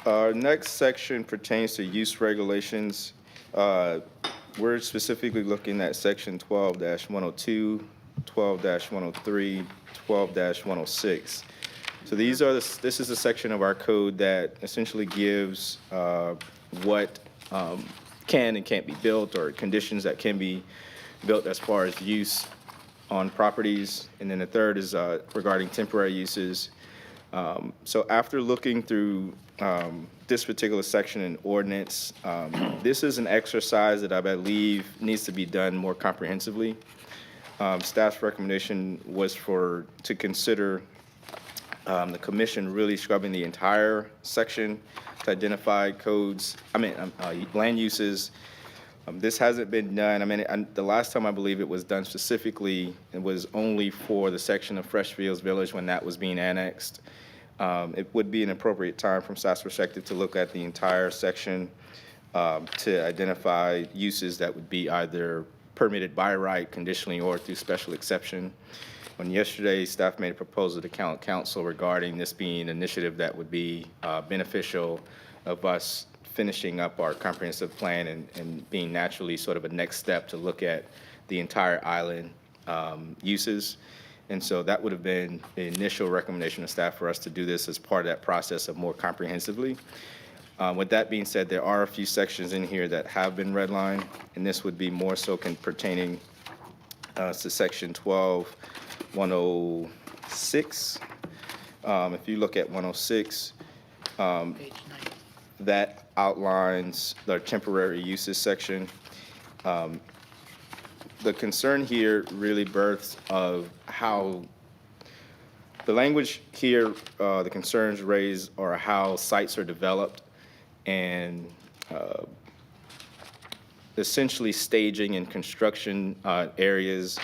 Our next section pertains to use regulations. We're specifically looking at section 12-102, 12-103, 12-106. So these are this is a section of our code that essentially gives what can and can't be built, or conditions that can be built as far as use on properties. And then the third is regarding temporary uses. So after looking through this particular section in ordinance, this is an exercise that I believe needs to be done more comprehensively. Staff's recommendation was to consider the commission really scrubbing the entire section to identify land uses. This hasn't been done. The last time I believe it was done specifically, it was only for the section of Freshfields Village when that was being annexed. It would be an appropriate time from staff's perspective to look at the entire section to identify uses that would be either permitted by right, conditionally, or through special exception. On yesterday, staff made a proposal to council regarding this being an initiative that would be beneficial of us finishing up our comprehensive plan and being naturally sort of a next step to look at the entire island uses. And so that would have been the initial recommendation of staff for us to do this as part of that process of more comprehensively. With that being said, there are a few sections in here that have been redlined, and this would be more so pertaining to section 12-106. If you look at 106, Page 9. that outlines the temporary uses section. The concern here really births of how the language here, the concerns raised are how sites are developed and essentially staging and construction areas.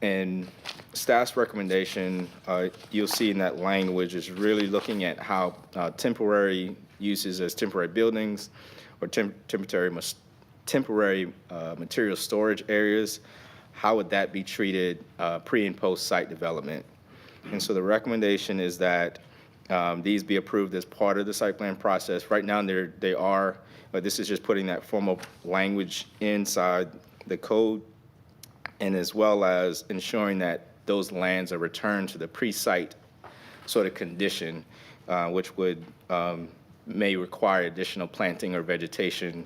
And staff's recommendation, you'll see in that language, is really looking at how temporary uses as temporary buildings or temporary material storage areas, how would that be treated pre and post site development? And so the recommendation is that these be approved as part of the site plan process. Right now they are, but this is just putting that formal language inside the code, and as well as ensuring that those lands are returned to the pre-site sort of condition, which would may require additional planting or vegetation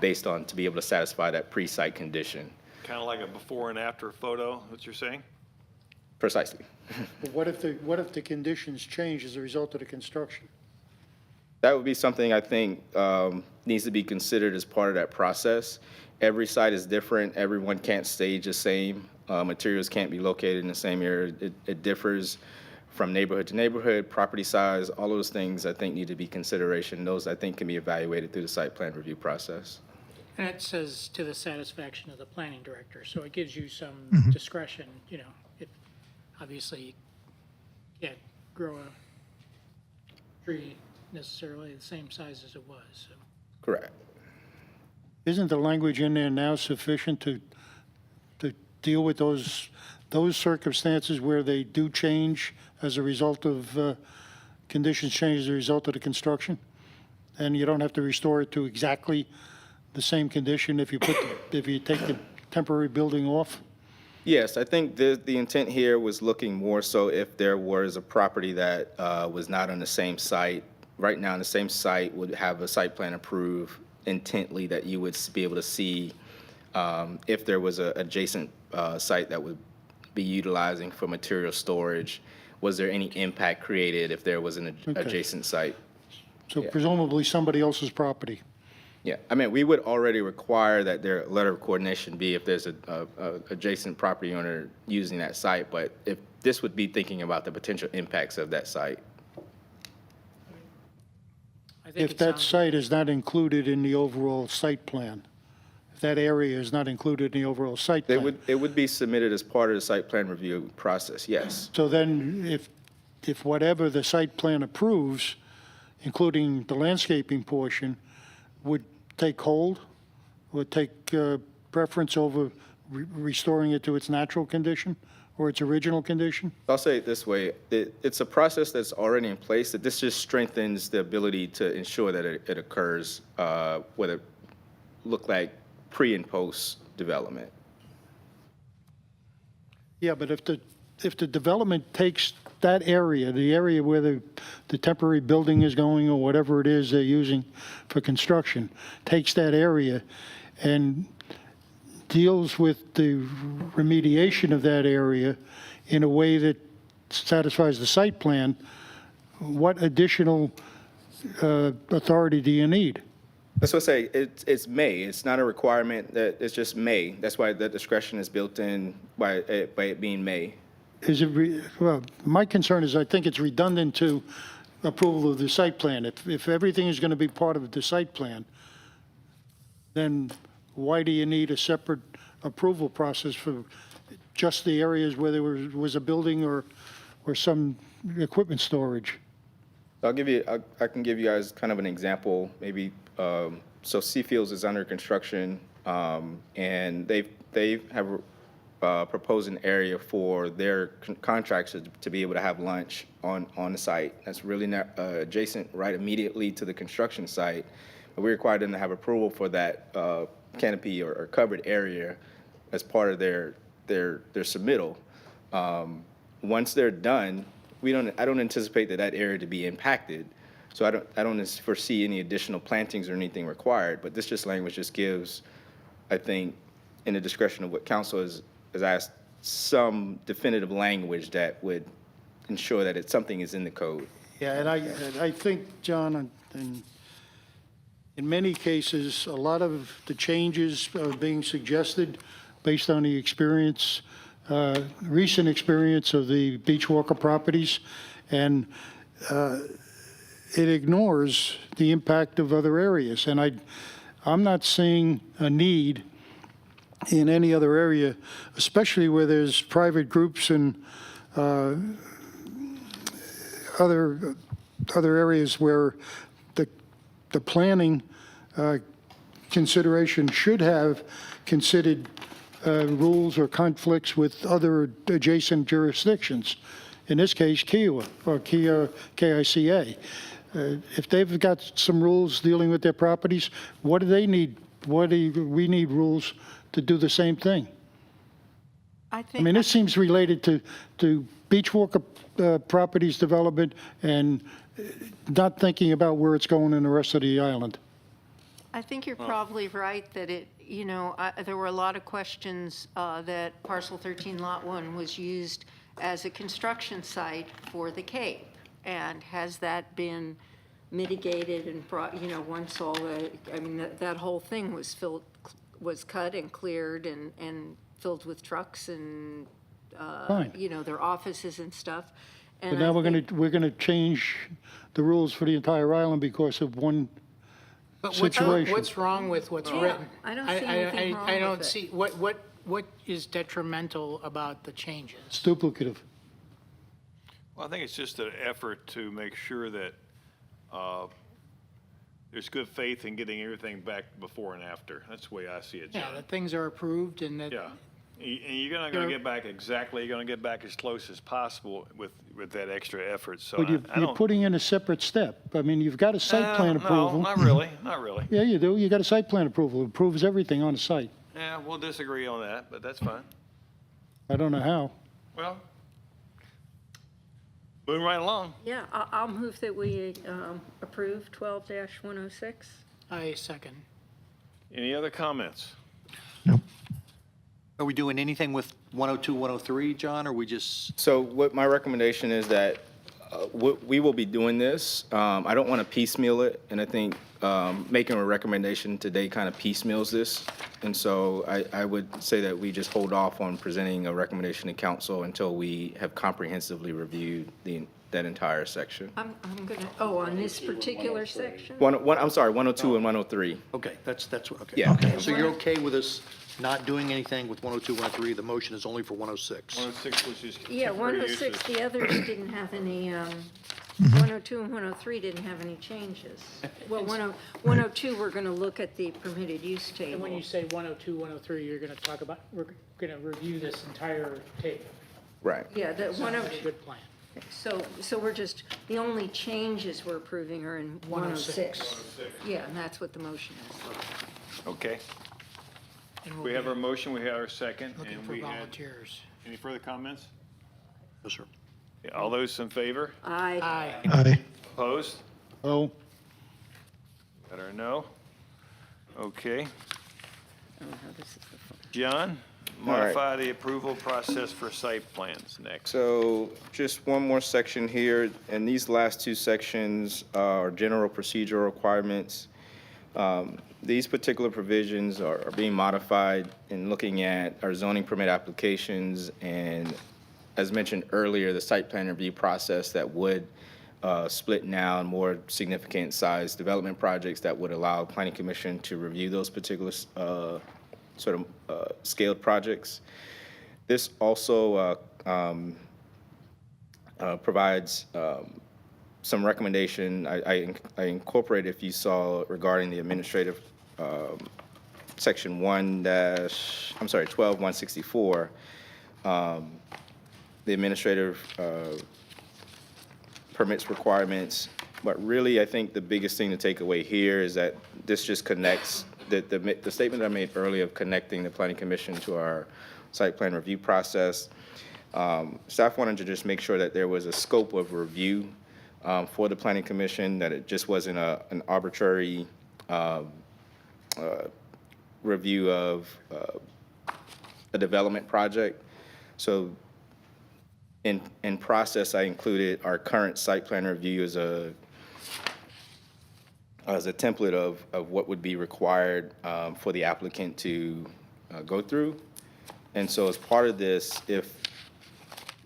based on to be able to satisfy that pre-site condition. Kind of like a before and after photo, what you're saying? Precisely. But what if the conditions change as a result of the construction? that would be something I think needs to be considered as part of that process. Every site is different. Everyone can't stage the same. Materials can't be located in the same area. It differs from neighborhood to neighborhood, property size, all those things I think need to be consideration. Those I think can be evaluated through the site plan review process. And it says to the satisfaction of the planning director, so it gives you some discretion, you know, if, obviously, you can't grow a tree necessarily the same size as it was, so. Correct. Isn't the language in there now sufficient to deal with those circumstances where they do change as a result of conditions change as a result of the construction? And you don't have to restore it to exactly the same condition if you if you take the temporary building off? Yes, I think the intent here was looking more so if there was a property that was not on the same site. Right now, the same site would have a site plan approved intently that you would be able to see if there was an adjacent site that would be utilizing for material storage. Was there any impact created if there was an adjacent site? So presumably somebody else's property. Yeah, I mean, we would already require that their letter of coordination be if there's a adjacent property owner using that site, but if this would be thinking about the potential impacts of that site. I think If it that sounds- site is not included in the overall site plan, if that area is not included in the overall site plan. It would be submitted as part of the site plan review process, yes. So then if whatever the site plan approves, including the landscaping portion, would take hold, would take preference over restoring it to its natural condition or its original condition? I'll say it this way, it's a process that's already in place, that this just strengthens the ability to ensure that it occurs, whether it look like pre and post development. Yeah, but if the development takes that area, the area where the temporary building is going or whatever it is they're using for construction, takes that area and deals with the remediation of that area in a way that satisfies the site plan, what additional authority do you need? That's what I say, it's may, it's not a requirement, that it's just may. That's why the discretion is built in by it being may. Is it, well, my concern is I think it's redundant to approval of the site plan. If everything is going to be part of the site plan, then why do you need a separate approval process for just the areas where there was a building or some equipment storage? I can give you guys kind of an example, maybe. So Seafields is under construction, and they have proposed an area for their contractors to be able to have lunch on the site. That's really not adjacent, right immediately to the construction site. But we require them to have approval for that canopy or covered area as part of their submittal. Once they're done, I don't anticipate that area to be impacted. So I don't foresee any additional plantings or anything required, but this language just gives, I think, in the discretion of what council has asked, some definitive language that would ensure that something is in the code. Yeah, and I think, John, in many cases, a lot of the changes are being suggested based on the experience, recent experience of the Beach Walker properties, and it ignores the impact of other areas. And I'm not seeing a need in any other area, especially where there's private groups and other areas where the planning consideration should have considered rules or conflicts with other adjacent jurisdictions. In this case, KIWA, or KICA. If they've got some rules dealing with their properties, what do they need? We need rules to do the same thing. I I think, mean, this seems related to Beach Walker properties development and not thinking about where it's going in the rest of the island. I think you're probably right that there were a lot of questions that parcel 13 lot 1 was used as a construction site for the Cape. And has that been mitigated and brought, once all the, I mean, that whole thing was cut and cleared and filled with trucks and, Fine. their offices and stuff. But And now I think- we're gonna change the rules for the entire island because of one But situation. what's wrong with what's Yeah, written? I don't see anything wrong I don't with it. see, what is detrimental about the changes? It's duplicative. Well, I think it's just an effort to make sure that there's good faith in getting everything back before and after. That's the way I see it, Yeah, John. that things are approved and that. Yeah. And you're not going to get back exactly, you're going to get back as close as possible with that extra effort, so But I you're don't. putting in a separate step. I mean, you've got a site plan approval. No, not really, not really. Yeah, you do. You got a site plan approval. It approves everything on the site. Yeah, we'll disagree on that, but that's fine. I don't know how. Well, moving right along. Yeah, I'll move that we approve 12-106. I second. Any other comments? Nope. Are we doing anything with 102, 103, John, or we just? So what my recommendation is that we will be doing this. I don't want to piecemeal it, and I think making a recommendation today kind of piecemeals this. And so I would say that we just hold off on presenting a recommendation to council until we have comprehensively reviewed that entire section. I'm gonna, on this particular section? I'm sorry, 102 and 103. Okay, that's, okay. Yeah. Okay, so you're okay with us not doing anything with 102, 103? The motion is only for 106? 106 was just Yeah, temporary 106, uses. the others didn't have any, 102 and 103 didn't have any changes. Well, 102, we're gonna look at the permitted use And table. when you say 102, 103, you're going to talk about, we're going to review this entire table. Right. Yeah, the Sounds like a 102, good plan. so we're just, the only changes we're approving are in 106. Yeah, and that's what the motion is. Okay, And we we'll have be our motion, we have our second, looking and for we had, volunteers. any further comments? Yes, sir. Yeah, all those in favor? Aye. Aye. Aye. Opposed? Oh, Got our no? Okay. Oh, no, this is the phone. John, All right. modify the approval process for site plans next. So just one more section here, and these last two sections are general procedural requirements. These particular provisions are being modified in looking at our zoning permit applications and, as mentioned earlier, the site plan review process that would split now in more significant size development projects that would allow Planning Commission to review those particular sort of scaled projects. This also provides some recommendation. I incorporated, if you saw, regarding the administrative section 12-164, the administrative permits requirements. But really, I think the biggest thing to take away here is that this just connects the statement I made earlier of connecting the Planning Commission to our site plan review process. Staff wanted to just make sure that there was a scope of review for the Planning Commission, that it just wasn't an arbitrary review of a development project. So in process, I included our current site plan review as a template of what would be required for the applicant to go through. And so as part of this, if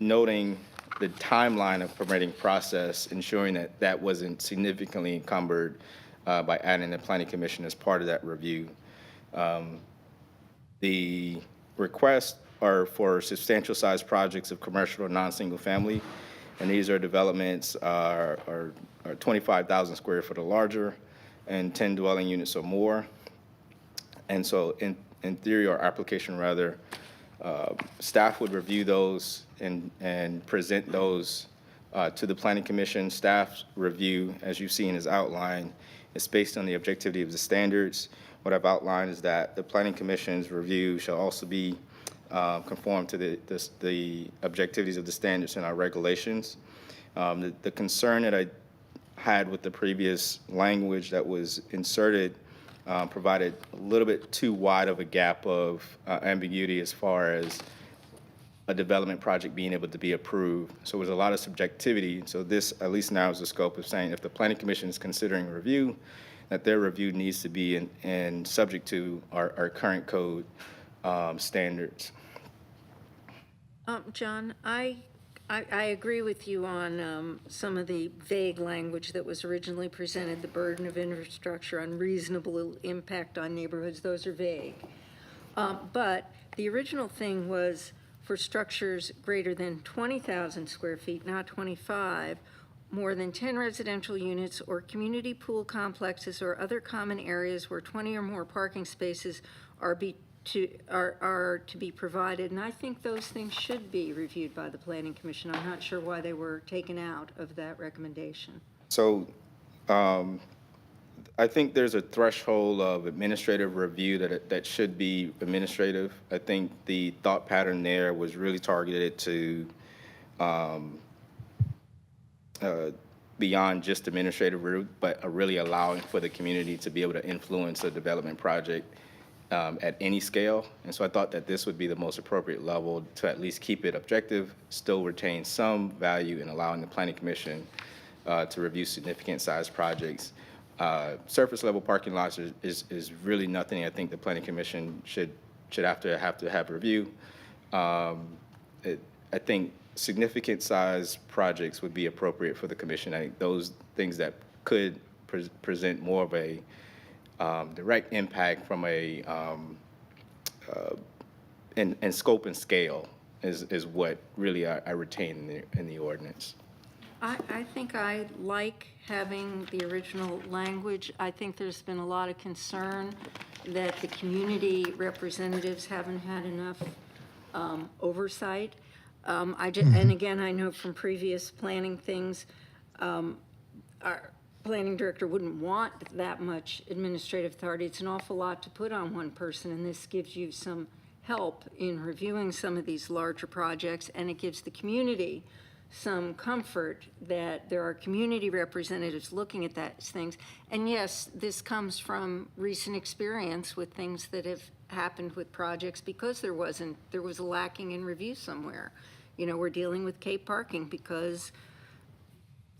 noting the timeline of permitting process, ensuring that that wasn't significantly encumbered by adding the Planning Commission as part of that review. The requests are for substantial size projects of commercial or non-single family, and these are developments are 25,000 square foot or larger and 10 dwelling units or more. And so in theory, or application rather, staff would review those and present those to the Planning Commission. Staff's review, as you've seen, is outlined. It's based on the objectivity of the standards. What I've outlined is that the Planning Commission's review shall also be conform to the objectivities of the standards in our regulations. The concern that I had with the previous language that was inserted provided a little bit too wide of a gap of ambiguity as far as a development project being able to be approved. So there's a lot of subjectivity. So this, at least now, is the scope of saying if the Planning Commission is considering review, that their review needs to be in subject to our current code standards. John, I agree with you on some of the vague language that was originally presented, the burden of infrastructure, unreasonable impact on neighborhoods, those are vague. But the original thing was for structures greater than 20,000 square feet, not 25, more than 10 residential units or community pool complexes or other common areas where 20 or more parking spaces are to be provided, and I think those things should be reviewed by the Planning Commission. I'm not sure why they were taken out of that recommendation. So I think there's a threshold of administrative review that should be administrative. I think the thought pattern there was really targeted to beyond just administrative review, but really allowing for the community to be able to influence a development project at any scale. And so I thought that this would be the most appropriate level to at least keep it objective, still retain some value in allowing the Planning Commission to review significant sized projects. Surface level parking lots is really nothing I think the Planning Commission should have to have review. I think significant size projects would be appropriate for the commission. I think those things that could present more of a direct impact from a in scope and scale is what really I retain in the ordinance. I think I like having the original language. I think there's been a lot of concern that the community representatives haven't had enough oversight. And again, I know from previous planning things, our planning director wouldn't want that much administrative authority. It's an awful lot to put on one person, and this gives you some help in reviewing some of these larger projects, and it gives the community some comfort that there are community representatives looking at those things. And yes, this comes from recent experience with things that have happened with projects because there was a lacking in review somewhere. You know, we're dealing with Cape Parking because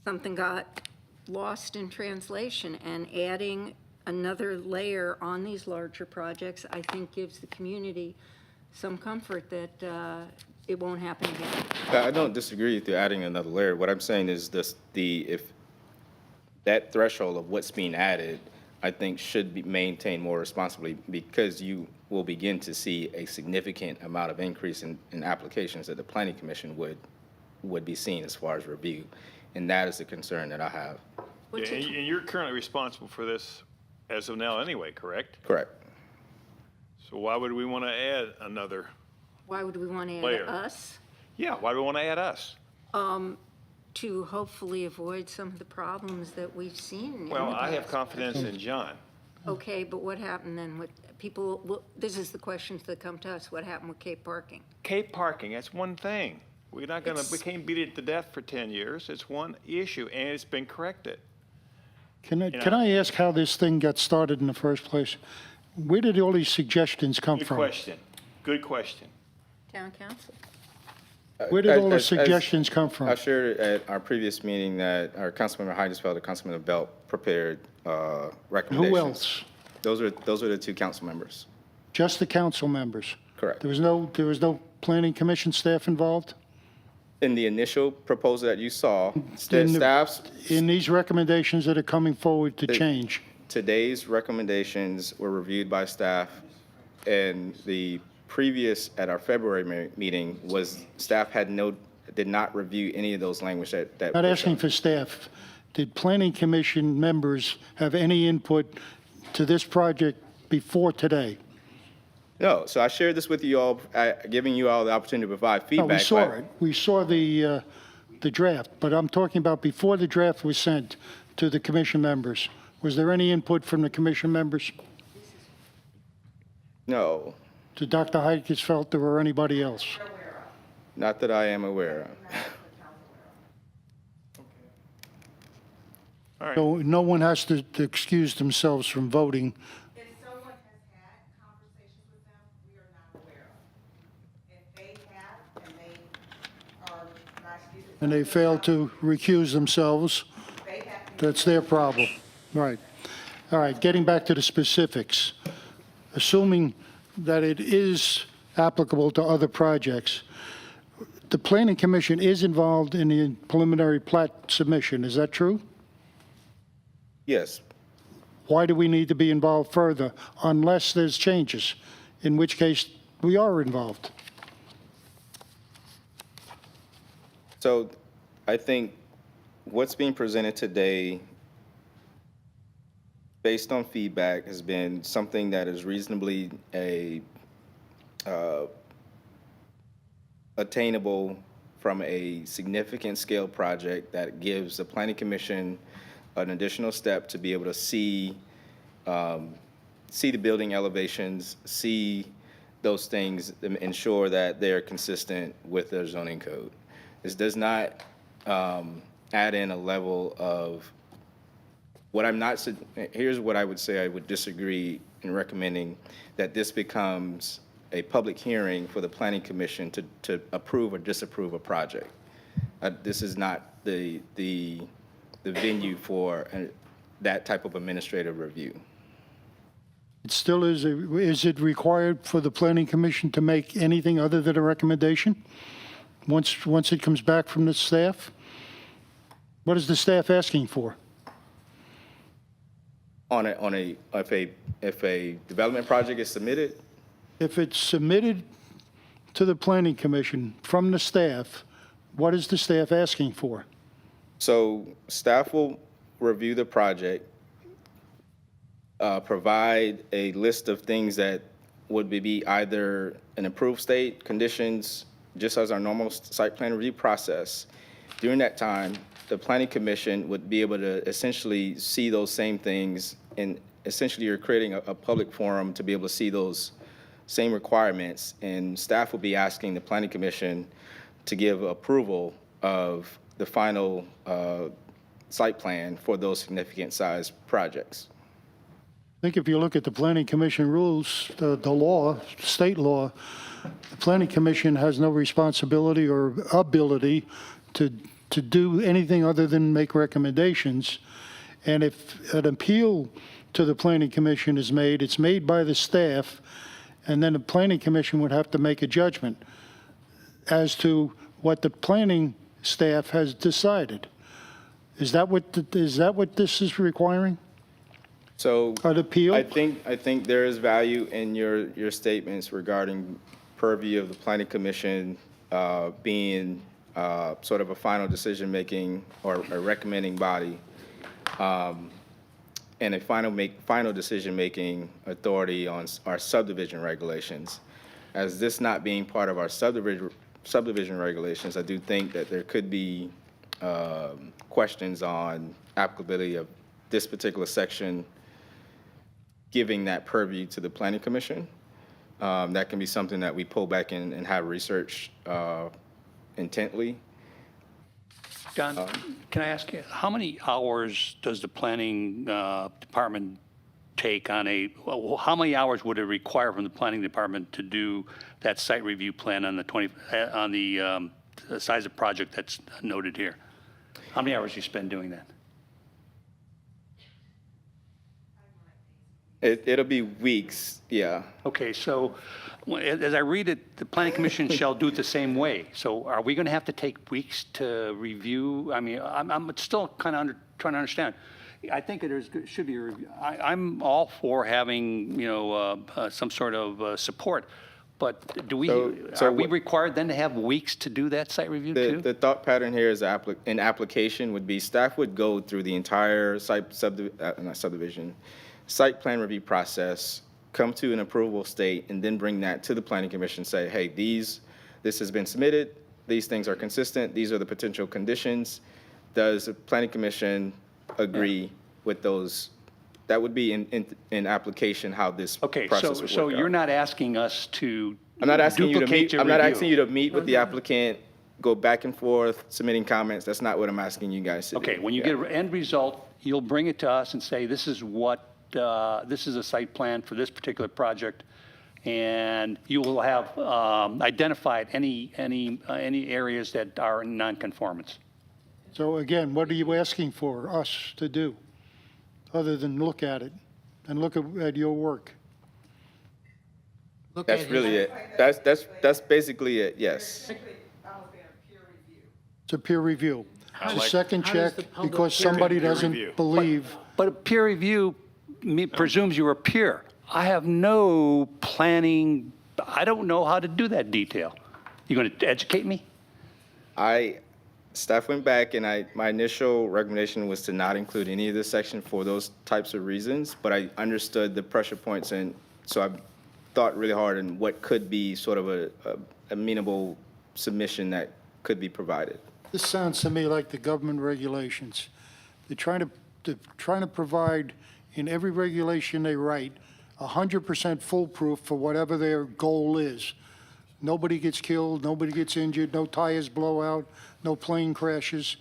something got lost in translation, and adding another layer on these larger projects, I think gives the community some comfort that it won't happen again. I don't disagree with you adding another layer. What I'm saying is if that threshold of what's being added, I think should be maintained more responsibly, because you will begin to see a significant amount of increase in applications that the Planning Commission would be seeing as far as review. And that is the concern that I have. Yeah, and you're currently responsible for this as of now anyway, correct? Correct. So why would we want to add another Why would we want to add layer? us? Yeah, why do we want to add us? To hopefully avoid some of the problems that we've seen. in Well, the I have past. confidence in John. Okay, but what happened then with people, this is the questions that come to us, what happened with Cape Parking? Cape Parking, that's one thing. We can't beat it to death for 10 years. It's one issue, and it's been corrected. Can I ask how this thing got started in the first place? Where did all these suggestions come Good from? question. Good question. Town council? Where did all the As suggestions come from? I shared at our previous meeting that our Councilmember Heidesfeld and Councilmember Belt prepared recommendations. Who else? Those are the two council members. Just the council members? Correct. There was no planning commission staff involved? In the initial proposal that you saw, In the- staff's In these recommendations that are coming forward to change? today's recommendations were reviewed by staff, and the previous, at our February meeting, was staff did not review any of those language that. Not were asking shown. for staff. Did planning commission members have any input to this project before today? No, so I shared this with you all, giving you all the opportunity to provide No, feedback. we saw but- it. We saw the draft, but I'm talking about before the draft was sent to the commission members. Was there any input from the commission members No, to Dr. Heidesfeld or anybody else? not that I am aware of. All right. So no one has to excuse themselves from voting. If someone has had conversations with them, we are not aware of. If they have and they and they fail to recuse themselves, that's their problem. Right. All right, getting back to the specifics. Assuming that it is applicable to other projects, the Planning Commission is involved in the preliminary plat submission, is that true? Yes. Why do we need to be involved further unless there's changes, in which case we are involved? So I think what's being presented today, based on feedback, has been something that is reasonably attainable from a significant scale project that gives the Planning Commission an additional step to be able to see the building elevations, see those things, and ensure that they're consistent with their zoning code. This does not add in a level of what I'm not, here's what I would say I would disagree in recommending that this becomes a public hearing for the Planning Commission to approve or disapprove a project. This is not the venue for that type of administrative review. It still is it required for the Planning Commission to make anything other than a recommendation? Once it comes back from the staff? What is the staff asking for? If a development project is submitted, If it's submitted to the Planning Commission from the staff, what is the staff asking for? so staff will review the project, provide a list of things that would be either an approved state, conditions, just as our normal site plan review process. During that time, the Planning Commission would be able to essentially see those same things, and essentially you're creating a public forum to be able to see those same requirements, and staff will be asking the Planning Commission to give approval of the final site plan for those significant size projects. I think if you look at the Planning Commission rules, the law, state law, the Planning Commission has no responsibility or ability to do anything other than make recommendations. And if an appeal to the Planning Commission is made, it's made by the staff, and then the Planning Commission would have to make a judgment as to what the planning staff has decided. Is that what this is requiring? So An appeal? I think there is value in your statements regarding purview of the Planning Commission being sort of a final decision-making or a recommending body, and a final decision-making authority on our subdivision regulations. As this not being part of our subdivision regulations, I do think that there could be questions on applicability of this particular section giving that purview to the Planning Commission. That can be something that we pull back in and have researched intently. John, can I ask you, how many hours does the planning department take on how many hours would it require from the planning department to do that site review plan on the size of project that's noted here? How many hours do you spend doing that? It'll be weeks, yeah. Okay, so as I read it, the planning commission shall do it the same way. So are we going to have to take weeks to review? I mean, I'm still kind of trying to understand. I think should be a review. I'm all for having, some sort of support. But are we required then to have weeks to do that site review too? The thought pattern here is an application would be staff would go through the entire site plan review process, come to an approval state, and then bring that to the Planning Commission, say, hey, this has been submitted, these things are consistent, these are the potential conditions. Does the Planning Commission agree with those? That would be in application how this process would work. So you're not asking us to I'm not asking you to duplicate meet. your I'm not review. asking you to meet with the applicant, go back and forth, submitting comments. That's not what I'm asking you guys to do. Okay, when you get an end result, you'll bring it to us and say, this is a site plan for this particular project, and you will have identified any areas that are in nonconformance. So again, what are you asking for us to do, other than look at it and look at your work? Look That's at really his- it. That's basically it, yes. It's a peer review. It's a second how does check the public because peer somebody review? doesn't believe. But a peer review presumes you're a peer. I have no planning, I don't know how to do that detail. You going to educate me? Staff went back and my initial recommendation was to not include any of this section for those types of reasons, but I understood the pressure points, and so I thought really hard on what could be sort of a amenable submission that could be provided. This sounds to me like the government regulations. They're trying to provide, in every regulation they write, 100% foolproof for whatever their goal is. Nobody gets killed, nobody gets injured, no tires blow out, no plane crashes.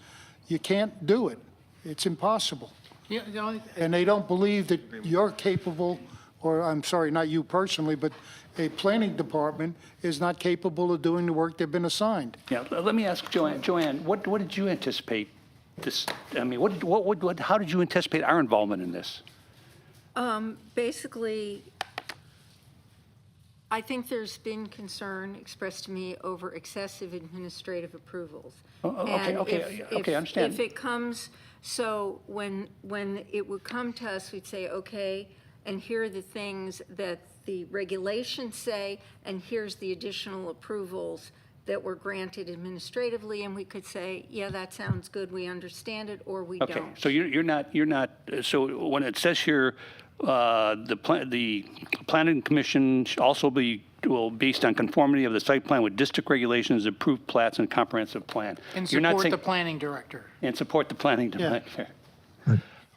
You can't do it. It's impossible. Yeah, the only- And they don't believe that you're capable, or I'm sorry, not you personally, but a planning department is not capable of doing the work they've been assigned. Yeah, let me ask Joanne. Joanne, what did you anticipate this, I mean, how did you anticipate our involvement in this? Basically, I think there's been concern expressed to me over excessive administrative approvals. Okay, And okay, if- okay, I understand. If it comes, so when it would come to us, we'd say, okay, and here are the things that the regulations say, and here's the additional approvals that were granted administratively, and we could say, yeah, that sounds good, we understand it, or we Okay, don't. so you're not, so when it says here, the planning commission should also will based on conformity of the site plan with district regulations, approved plats, and comprehensive plan. And You're not support saying- the planning director. And support the planning. Yeah.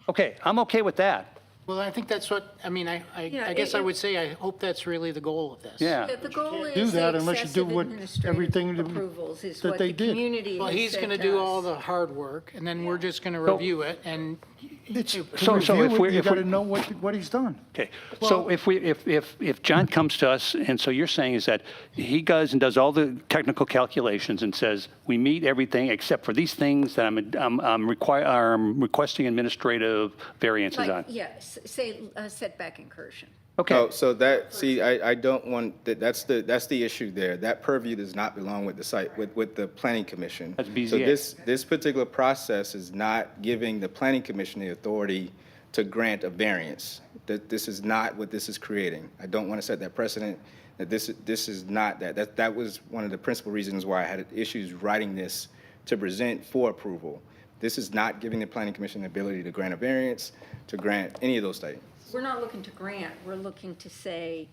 Okay, I'm okay with that. Well, I think that's what, I mean, Yeah, I guess I would say, I hope that's really the goal of this. Yeah. The goal do is that the unless you do excessive what- administrative everything that- approvals is that what they the did. community Well, has he's said going to to do us. all the hard work, and then we're just going to So- review it, and It's, to So if review we're- it, you if got we- to know what he's done. Okay, so if John comes to us, and so you're saying is that he goes and does all the technical calculations and says, we meet everything except for these things that I'm requesting administrative variances on. Like, yeah, say setback incursion. Okay, So that, see, I don't want, that's the issue there. That purview does not belong with the site, with the planning commission. That's BZA. So this particular process is not giving the planning commission the authority to grant a variance. That this is not what this is creating. I don't want to set that precedent, that this is not that. That was one of the principal reasons why I had issues writing this to present for approval. This is not giving the planning commission the ability to grant a variance, to grant any of those things. We're not looking to grant, we're looking to say,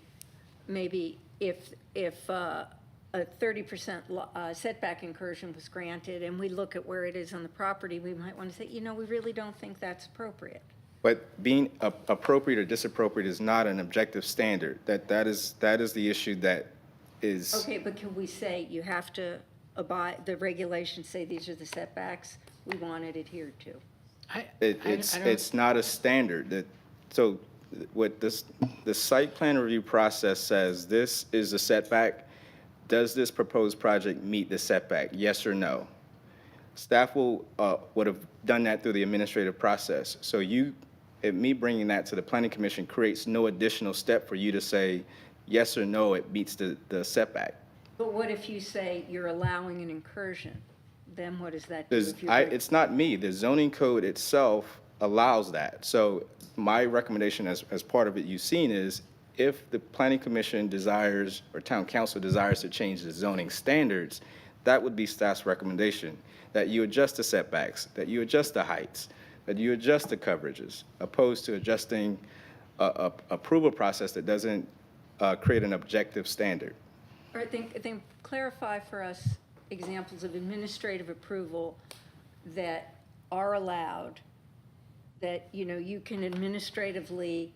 maybe if a 30% setback incursion was granted, and we look at where it is on the property, we might want to say, you know, we really don't think that's appropriate. But being appropriate or disappropriate is not an objective standard. That is the issue that is. Okay, but can we say you have to abide, the regulations say these are the setbacks, we want it adhered to? It's not a standard. So what the site plan review process says, this is a setback. Does this proposed project meet the setback? Yes or no? Staff would have done that through the administrative process. So me bringing that to the planning commission creates no additional step for you to say yes or no, it meets the setback. But what if you say you're allowing an incursion? Then what does that do? It's not me. The zoning code itself allows that. So my recommendation as part of it you've seen is if the planning commission desires or town council desires to change the zoning standards, that would be staff's recommendation, that you adjust the setbacks, that you adjust the heights, that you adjust the coverages, opposed to adjusting a approval process that doesn't create an objective standard. Or I think clarify for us examples of administrative approval that are allowed, that, you know, you can administratively.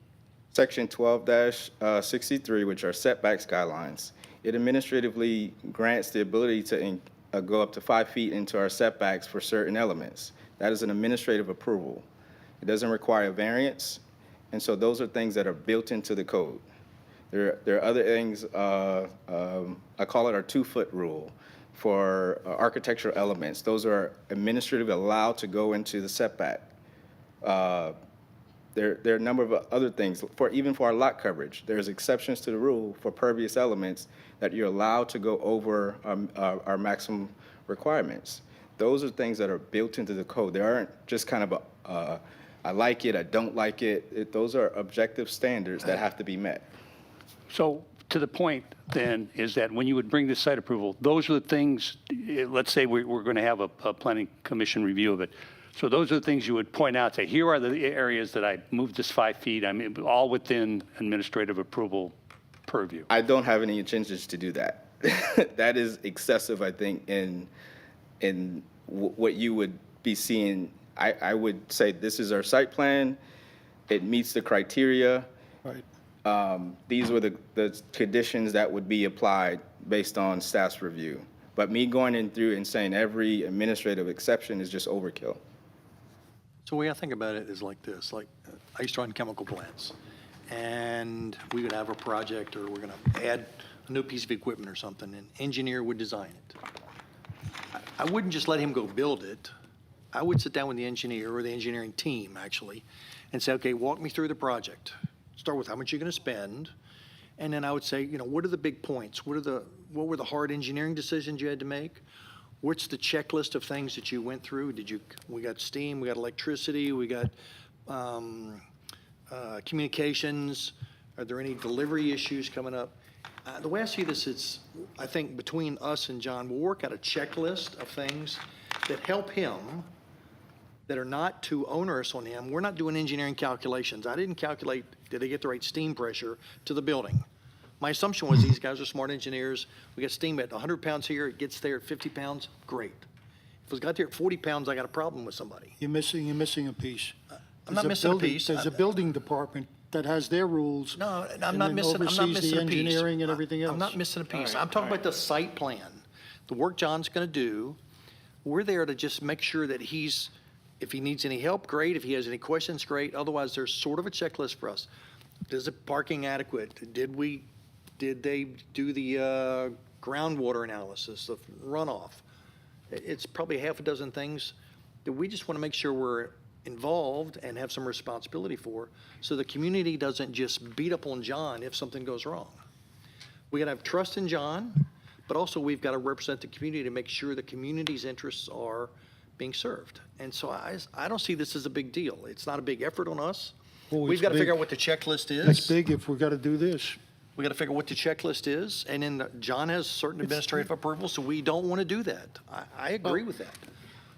Section 12-63, which are setbacks guidelines, it administratively grants the ability to go up to 5 feet into our setbacks for certain elements. That is an administrative approval. It doesn't require a variance, and so those are things that are built into the code. There are other things, I call it our 2-foot rule for architectural elements. Those are administratively allowed to go into the setback. There are a number of other things, even for our lot coverage. There's exceptions to the rule for pervious elements that you're allowed to go over our maximum requirements. Those are things that are built into the code. They aren't just kind of I like it, I don't like it. Those are objective standards that have to be met. So to the point then is that when you would bring this site approval, those are the things, let's say we're going to have a planning commission review of it. So those are the things you would point out, say, here are the areas that I moved this 5 feet, I mean, all within administrative approval purview. I don't have any intentions to do that. That is excessive, I think, in what you would be seeing. I would say this is our site plan. It meets the criteria. Right. These were the conditions that would be applied based on staff's review. But me going in through and saying every administrative exception is just overkill. So the way I think about it is like this, like I used to run chemical plants, and we would have a project, or we're going to add a new piece of equipment or something, and engineer would design it. I wouldn't just let him go build it. I would sit down with the engineer, or the engineering team, actually, and say, okay, walk me through the project. Start with how much you're going to spend, and then I would say, you know, what are the big points? What were the hard engineering decisions you had to make? What's the checklist of things that you went through? We got steam, we got electricity, we got communications. Are there any delivery issues coming up? The way I see this is, I think between us and John, we'll work out a checklist of things that help him, that are not too onerous on him. We're not doing engineering calculations. I didn't calculate, did they get the right steam pressure to the building? My assumption was these guys are smart engineers. We got steam at 100 pounds here, it gets there at 50 pounds, great. If it got there at 40 pounds, I got a problem with somebody. You're missing a piece. I'm not missing a piece. There's a building department that has their rules. No, and I'm not then missing oversees a the piece. engineering and everything else. I'm not missing a piece. All right, I'm talking all about the site plan. The work John's going to do, we're there to just make sure that if he needs any help, great. If he has any questions, great. Otherwise, there's sort of a checklist for us. Is the parking adequate? Did they do the groundwater analysis, the runoff? It's probably half a dozen things that we just want to make sure we're involved and have some responsibility for, so the community doesn't just beat up on John if something goes wrong. We got to have trust in John, but also we've got to represent the community to make sure the community's interests are being served. And so I don't see this as a big deal. It's not a big effort on us. Oh, We've it's got to figure big. out what the checklist is. That's big if we've got to do this. We got to figure out what the checklist is, and then John has certain administrative approval, so we don't want to do that. I agree with that.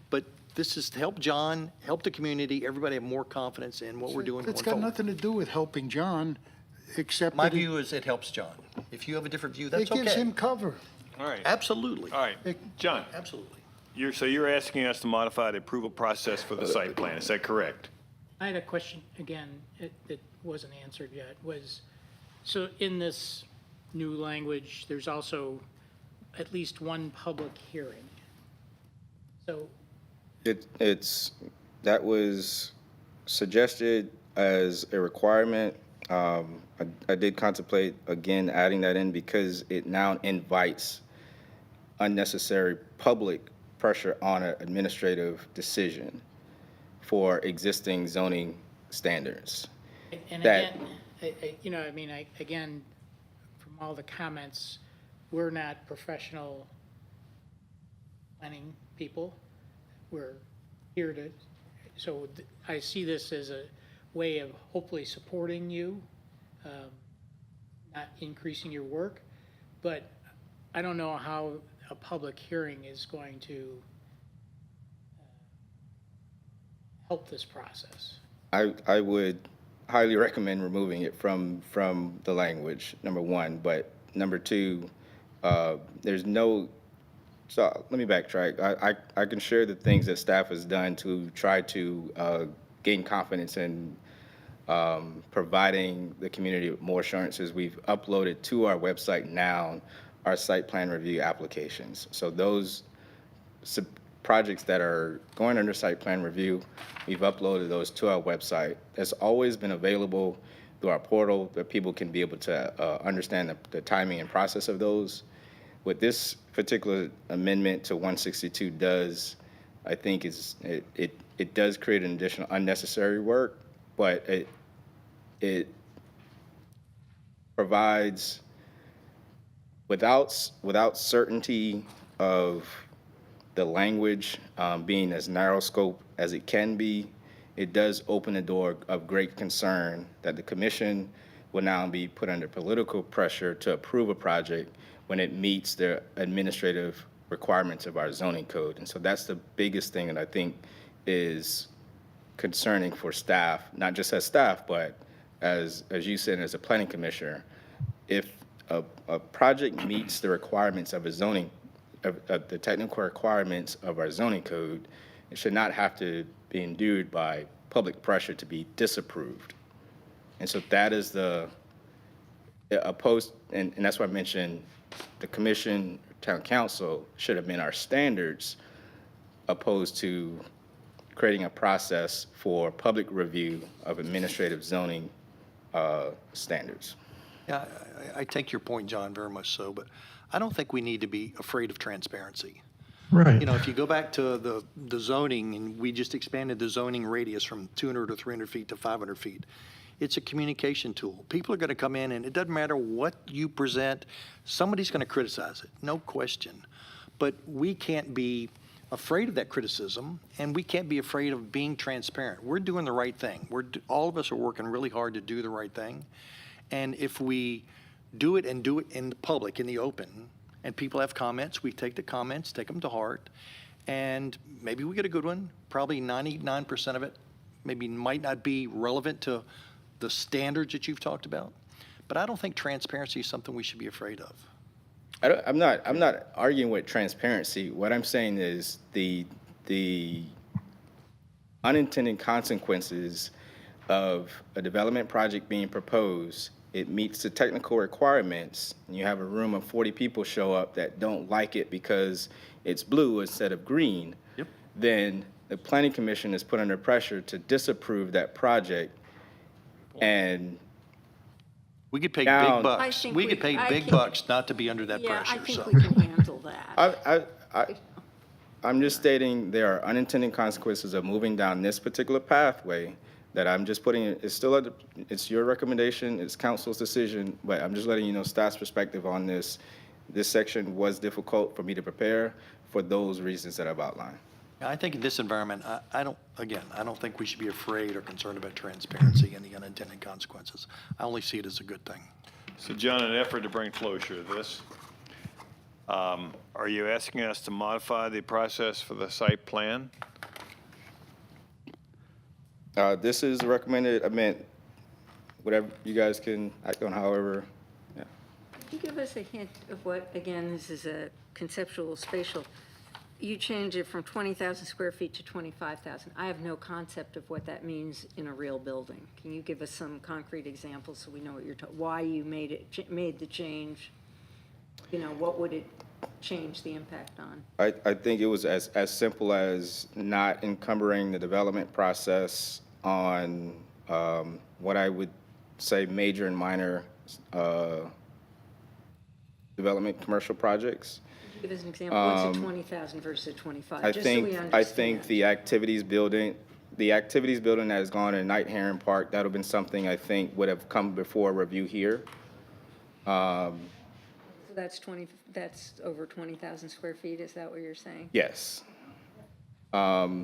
But this is to help John, help the community, everybody have more confidence in what we're doing going It's got forward. nothing to do with helping John, except My that view is it helps John. If you have a different view, it that's gives okay. him cover. All right, Absolutely. all right. John, Absolutely. so you're asking us to modify the approval process for the site plan, is that correct? I had a question, again, that wasn't answered yet, so in this new language, there's also at least one public hearing. So, That was suggested as a requirement. I did contemplate, again, adding that in because it now invites unnecessary public pressure on an administrative decision for existing zoning standards. and That- again, again, from all the comments, we're not professional planning people. We're here to, so I see this as a way of hopefully supporting you, not increasing your work, but I don't know how a public hearing is going to help this process. I would highly recommend removing it from the language, number one. But number two, there's no, so let me backtrack. I can share the things that staff has done to try to gain confidence in providing the community with more assurances. We've uploaded to our website now our site plan review applications. So those projects that are going under site plan review, we've uploaded those to our website. That's always been available. through our portal, that people can be able to understand the timing and process of those. What this particular amendment to 162 does, I think, is it does create an additional unnecessary work, but it provides, without certainty of the language being as narrow scope as it can be, it does open the door of great concern that the commission will now be put under political pressure to approve a project when it meets the administrative requirements of our zoning code. And so that's the biggest thing that I think is concerning for staff, not just as staff, but as you said, as a planning commissioner. If a project meets the requirements of a zoning, of the technical requirements of our zoning code, it should not have to be endured by public pressure to be disapproved. And so that is the opposed, and that's why I mentioned the commission, town council should have been our standards, opposed to creating a process for public review of administrative zoning standards. Yeah, I take your point, John, very much so, but I don't think we need to be afraid of transparency. Right. You know, if you go back to the zoning, and we just expanded the zoning radius from 200 or 300 feet to 500 feet, it's a communication tool. People are going to come in, and it doesn't matter what you present, somebody's going to criticize it, no question. But we can't be afraid of that criticism, and we can't be afraid of being transparent. We're doing the right thing. All of us are working really hard to do the right thing. And if we do it and do it in the public, in the open, and people have comments, we take the comments, take them to heart, and maybe we get a good one. Probably 99% of it maybe might not be relevant to the standards that you've talked about. But I don't think transparency is something we should be afraid of. I'm not arguing with transparency. What I'm saying is the unintended consequences of a development project being proposed. It meets the technical requirements, and you have a room of 40 people show up that don't like it because it's blue instead of green. Yep. Then the planning commission is put under pressure to disapprove that project. And We could pay Now- big bucks. I think We could pay I big can- bucks not to be under that Yeah, pressure. I think So we can handle that. I'm just stating there are unintended consequences of moving down this particular pathway that I'm just putting, it's your recommendation, it's council's decision, but I'm just letting you know staff's perspective on this. This section was difficult for me to prepare for those reasons that I've outlined. I think in this environment, I don't think we should be afraid or concerned about transparency and the unintended consequences. I only see it as a good thing. So John, in an effort to bring closure to this, are you asking us to modify the process for the site plan? This is recommended amendment, whatever you guys can act on, however. Yeah. Could you give us a hint of what, again, this is a conceptual, spatial, you change it from 20,000 square feet to 25,000. I have no concept of what that means in a real building. Can you give us some concrete examples so we know what you're why you made the change? You know, what would it change the impact on? I think it was as simple as not encumbering the development process on what I would say major and minor development commercial projects. Give us an example. What's a 20,000 versus a 25? I Just so we think understand. the activities building that has gone in Night Heron Park, that would have been something I think would have come before review here. So that's over 20,000 square feet, is that what you're saying? Yes. I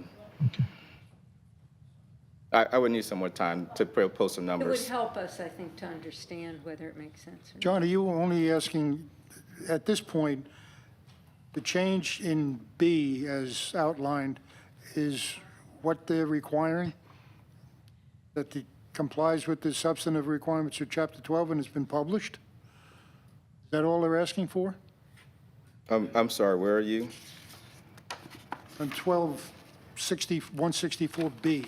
would need some more time to post some It would numbers. help us, I think, to understand whether it makes sense or not. John, are you only asking, at this point, the change in B as outlined is what they're requiring? That it complies with the substantive requirements of Chapter 12 and has been published? Is that all they're asking for? I'm sorry, where are you? On 164B.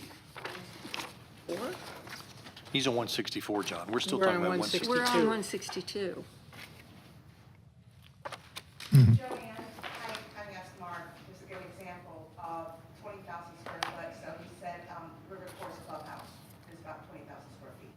He's on 164, John. We're still We're talking on about 162. 162. We're on 162. Joanne, I asked Mark, just to give an example of 20,000 square foot, so he said River Course Clubhouse is about 20,000 square feet.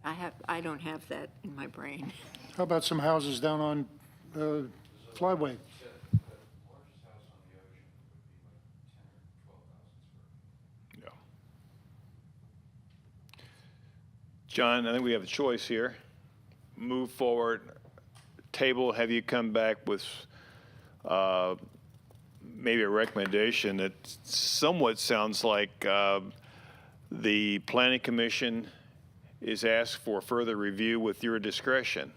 I don't have that in my brain. How about some houses down on Flyway? Yeah. John, I think we have a choice here. Move forward, table, have you come back with maybe a recommendation that somewhat sounds like the Planning Commission is asked for further review with your discretion.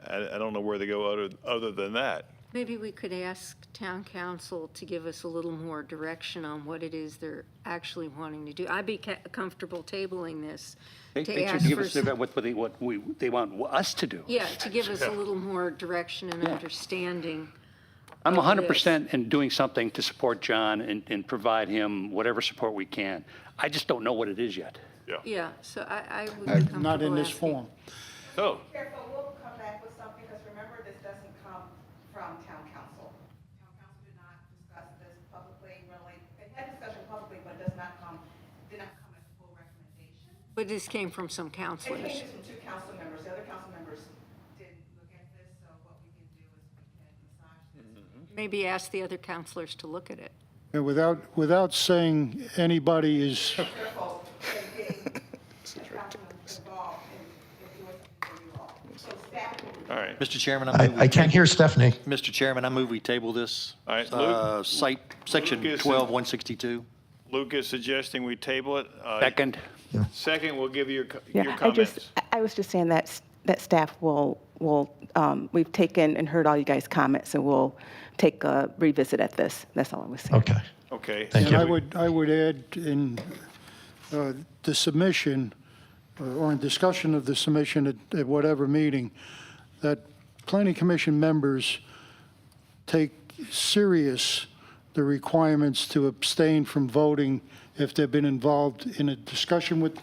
I don't know where to go other than that. Maybe we could ask town council to give us a little more direction on what it is they're actually wanting to do. I'd be comfortable tabling this They to should ask give for. us what they want us to do. Yeah, to give us a little more direction and understanding. I'm of 100% in doing something to support John and provide him whatever support we can. I just don't know what it is yet. Yeah, so I would be comfortable Not in this asking. form. So, Careful, we'll come back with something, because remember, this doesn't come from town council. Town council did not discuss this publicly, really. They had discussion publicly, but it did not come as a full recommendation. But this came from some It came counselors. just from 2 council members. The other council members didn't look at this, so what we can do is we can massage this. Maybe ask the other counselors to look at it. And without saying anybody is, Careful, they did. Involved in doing something for you all. So staff will all right. Mr. Chairman, I can't hear Stephanie. Mr. Chairman, I move we table this. All right, Luke. Site, section Lucas. 12-162. Luke is suggesting we table it. Second, Second, we'll give you your Yeah, comments. I was just saying that staff will, we've taken and heard all you guys' comments, and we'll take a revisit at this. That's all I was saying. Okay. Okay. Thank and you. I would add in the submission, or in discussion of the submission at whatever meeting, that Planning Commission members take serious the requirements to abstain from voting if they've been involved in a discussion with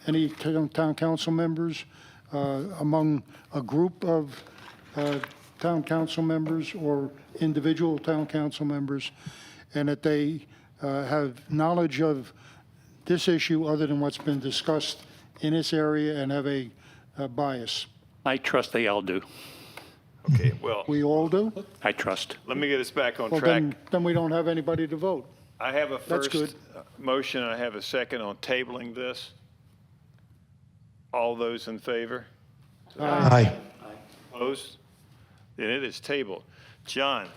any town council members, among a group of town council members or individual town council members, and that they have knowledge of this issue other than what's been discussed in this area and have a bias. I trust they all do. Okay, well, We all do? I trust. let me get us back on Well, track. then we don't have anybody to vote. I have a That's first good. motion, I have a second on tabling this. All those in favor? Aye. Opposed? Then it is tabled. John,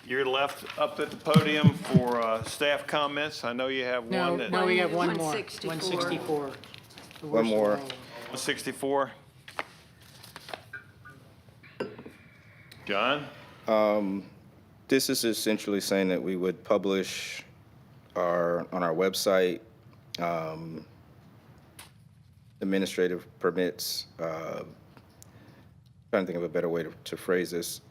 you're left up at the podium for staff comments. I know you have one that, No, we have one more. 164. 164. The One worst more. of all. 164. John? This is essentially saying that we would publish on our website administrative permits. Trying to think of a better way to phrase this.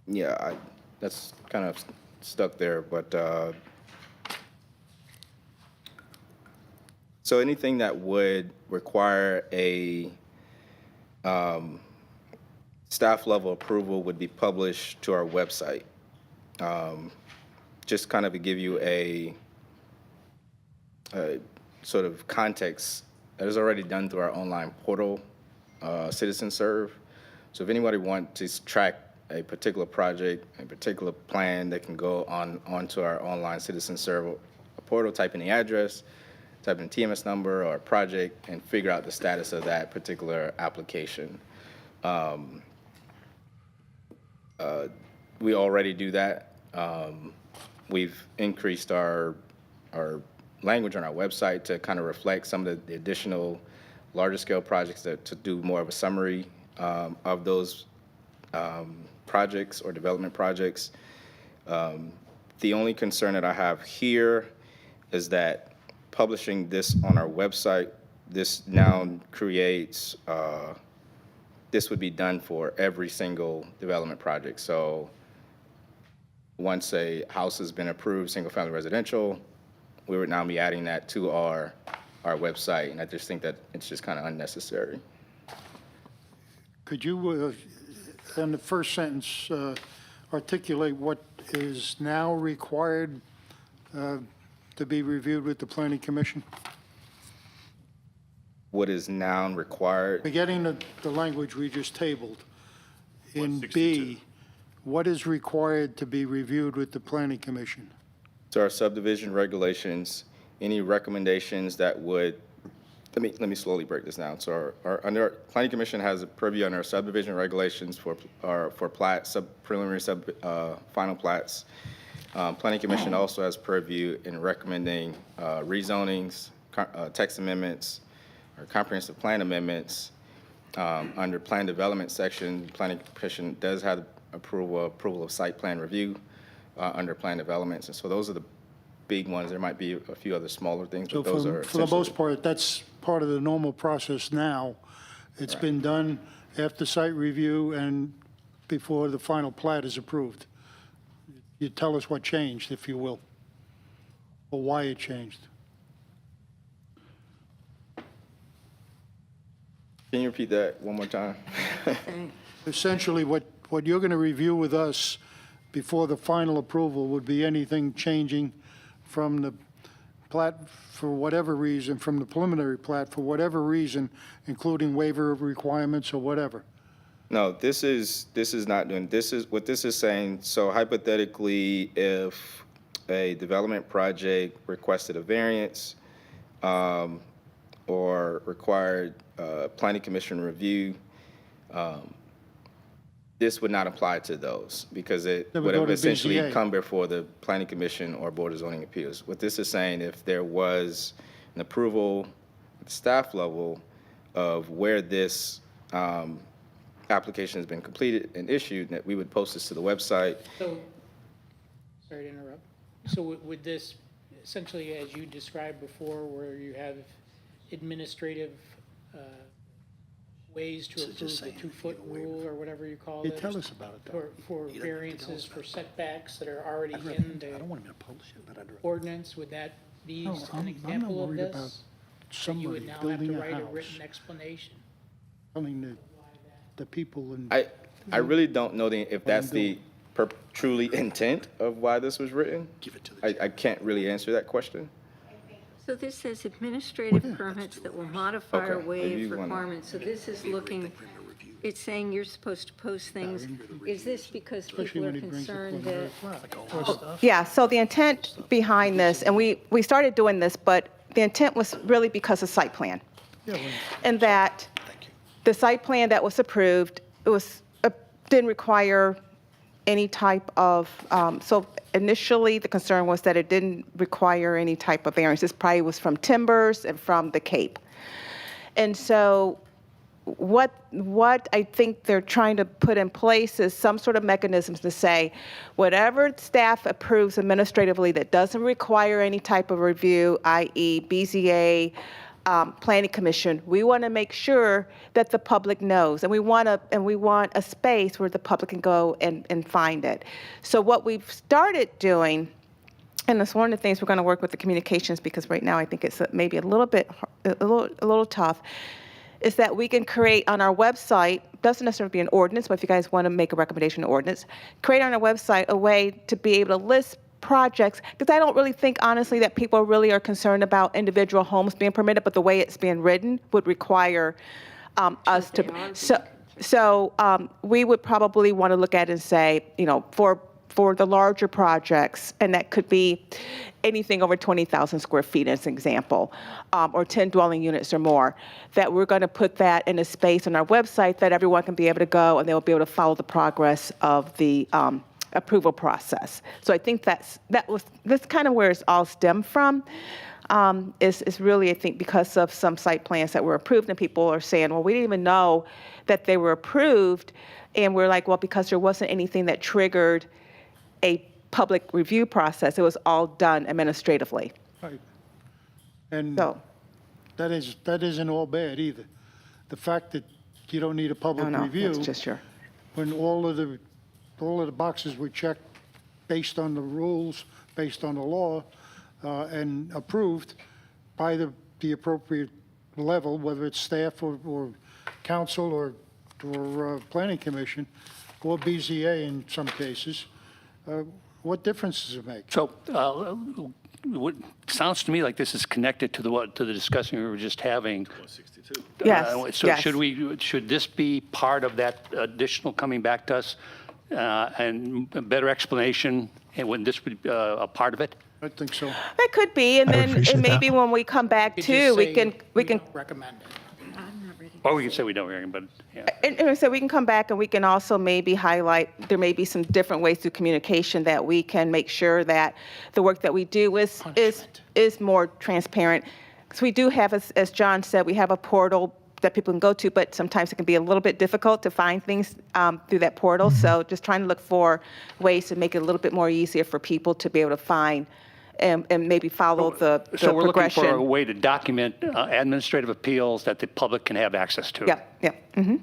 Yeah, that's kind of stuck there, but so anything that would require a staff level approval would be published to our website. Just kind of to give you a sort of context, that is already done through our online portal, Citizen Serve. So if anybody wants to track a particular project, a particular plan, they can go onto our online Citizen Serve portal, type in the address, type in TMS number or project, and figure out the status of that particular application. We already do that. We've increased our language on our website to kind of reflect some of the additional larger scale projects to do more of a summary of those projects or development projects. The only concern that I have here is that publishing this on our website, this now creates, this would be done for every single development project. So once a house has been approved, single family residential, we would now be adding that to our website. And I just think that it's just kind of unnecessary. Could you, in the first sentence, to articulate what is now required to to be reviewed with the planning commission? What is now required? Forgetting the language we just tabled. In 162. B, what is required to be reviewed with the planning commission? So our subdivision regulations, any recommendations that would, let me slowly break this down. So our planning commission has a purview on our subdivision regulations for plats, preliminary final plats. Planning commission also has purview in recommending rezonings, text amendments, or comprehensive plan amendments. Under plan development section, planning commission does have approval of site plan review under plan developments. And so those are the big ones. There might be a few other smaller things, So but those are for the most essentially- part, that's part of the normal process now. It's been done after site review and before the final plat is approved. You tell us what changed, if you will, or why it changed. Can you repeat that one more time? Essentially, what you're going to review with us before the final approval would be anything changing from the plat for whatever reason, from the preliminary plat for whatever reason, including waiver of requirements or whatever. No, this is not doing, what this is saying, so hypothetically, if a development project requested a variance, or required, planning commission review, this would not apply to those because it That would would go have to essentially BZA. come before the planning commission or board of zoning appeals. What this is saying, if there was an approval at the staff level of where this, application has been completed and issued, that we would post this to the website. So, sorry to interrupt. So would this, essentially, as you described before, where you have administrative ways to approve the 2-foot rule or whatever you call Yeah, it? tell us about it, though. For variances for setbacks that are already in the want him to publish it, but I'd rather. ordinance, would that be No, an I'm not example of worried about this? That you would somebody now have building to a write a house, written explanation? telling the people in. I really don't know if that's the truly intent of why this was written. Give it to the. I can't really answer that question. So this says administrative permits that will modify or Okay, maybe waive you wanna- requirements. So this is looking, it's saying you're supposed to post things. Is this because Especially people are when he brings the concerned preliminary that? plat. Yeah, so the intent behind this, and we started doing this, but the intent was really because of site plan. Yeah, well, And that the site plan that was approved, it was, didn't require any type of, so initially, the concern was that it didn't require any type of variance. This probably was from timbers and from the Cape. And so what I think they're trying to put in place is some sort of mechanisms to say, whatever staff approves administratively that doesn't require any type of review, i.e. BZA, Planning Commission, we want to make sure that the public knows, and we want a space where the public can go and find it. So what we've started doing, and it's one of the things we're going to work with the communications, because right now I think it's maybe a little bit, a little tough, is that we can create on our website, doesn't necessarily be an ordinance, but if you guys want to make a recommendation to ordinance, create on our website a way to be able to list projects, because I don't really think, honestly, that people really are concerned about individual homes being permitted, but the way it's being written would require us to. So we would probably want to look at it and say, for the larger projects, and that could be anything over 20,000 square feet as an example, or 10 dwelling units or more, that we're going to put that in a space on our website that everyone can be able to go and they'll be able to follow the progress of the approval process. So I think that's kind of where it's all stemmed from. Is really, I think, because of some site plans that were approved and people are saying, well, we didn't even know that they were approved. And we're like, well, because there wasn't anything that triggered a public review process. It was all done administratively. Right. And So, that isn't all bad either. The fact that you don't need a public no, review. that's just your. When all of the boxes were checked based on the rules, based on the law, and approved by the appropriate level, whether it's staff or council or planning commission, or BZA in some cases, what difference does it make? So sounds to me like this is connected to the discussion we were just having. Yes, So yes. should this be part of that additional coming back to us and a better explanation, and when this would be a part of it? I think so. It could be, and I then appreciate and maybe that. when we come back Could too, just we say can, we can, don't recommend it. Or we can say we don't, but, yeah. and so we can come back and we can also maybe highlight, there may be some different ways through communication that we can make sure that the work that we do is more transparent. Because we do have, as John said, we have a portal that people can go to, but sometimes it can be a little bit difficult to find things through that portal. So just trying to look for ways to make it a little bit more easier for people to be able to find and maybe follow the So we're looking for a progression. way to document administrative appeals that the public can have access to. Yep, yep. Mhm.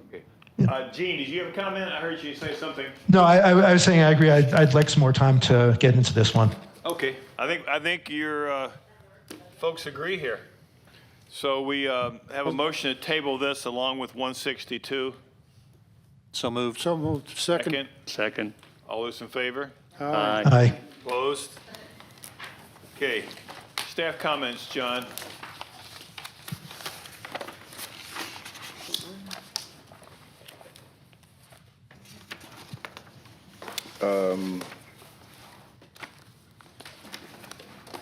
Gene, did you have a comment? I heard you say something. No, I was saying I agree. I'd like some more time to get into this one. Okay, I think your folks agree here. So we have a motion to table this along with 162. So moved. So moved. Second. Second. All those in favor? Aye. Aye. Opposed? Okay, staff comments, John.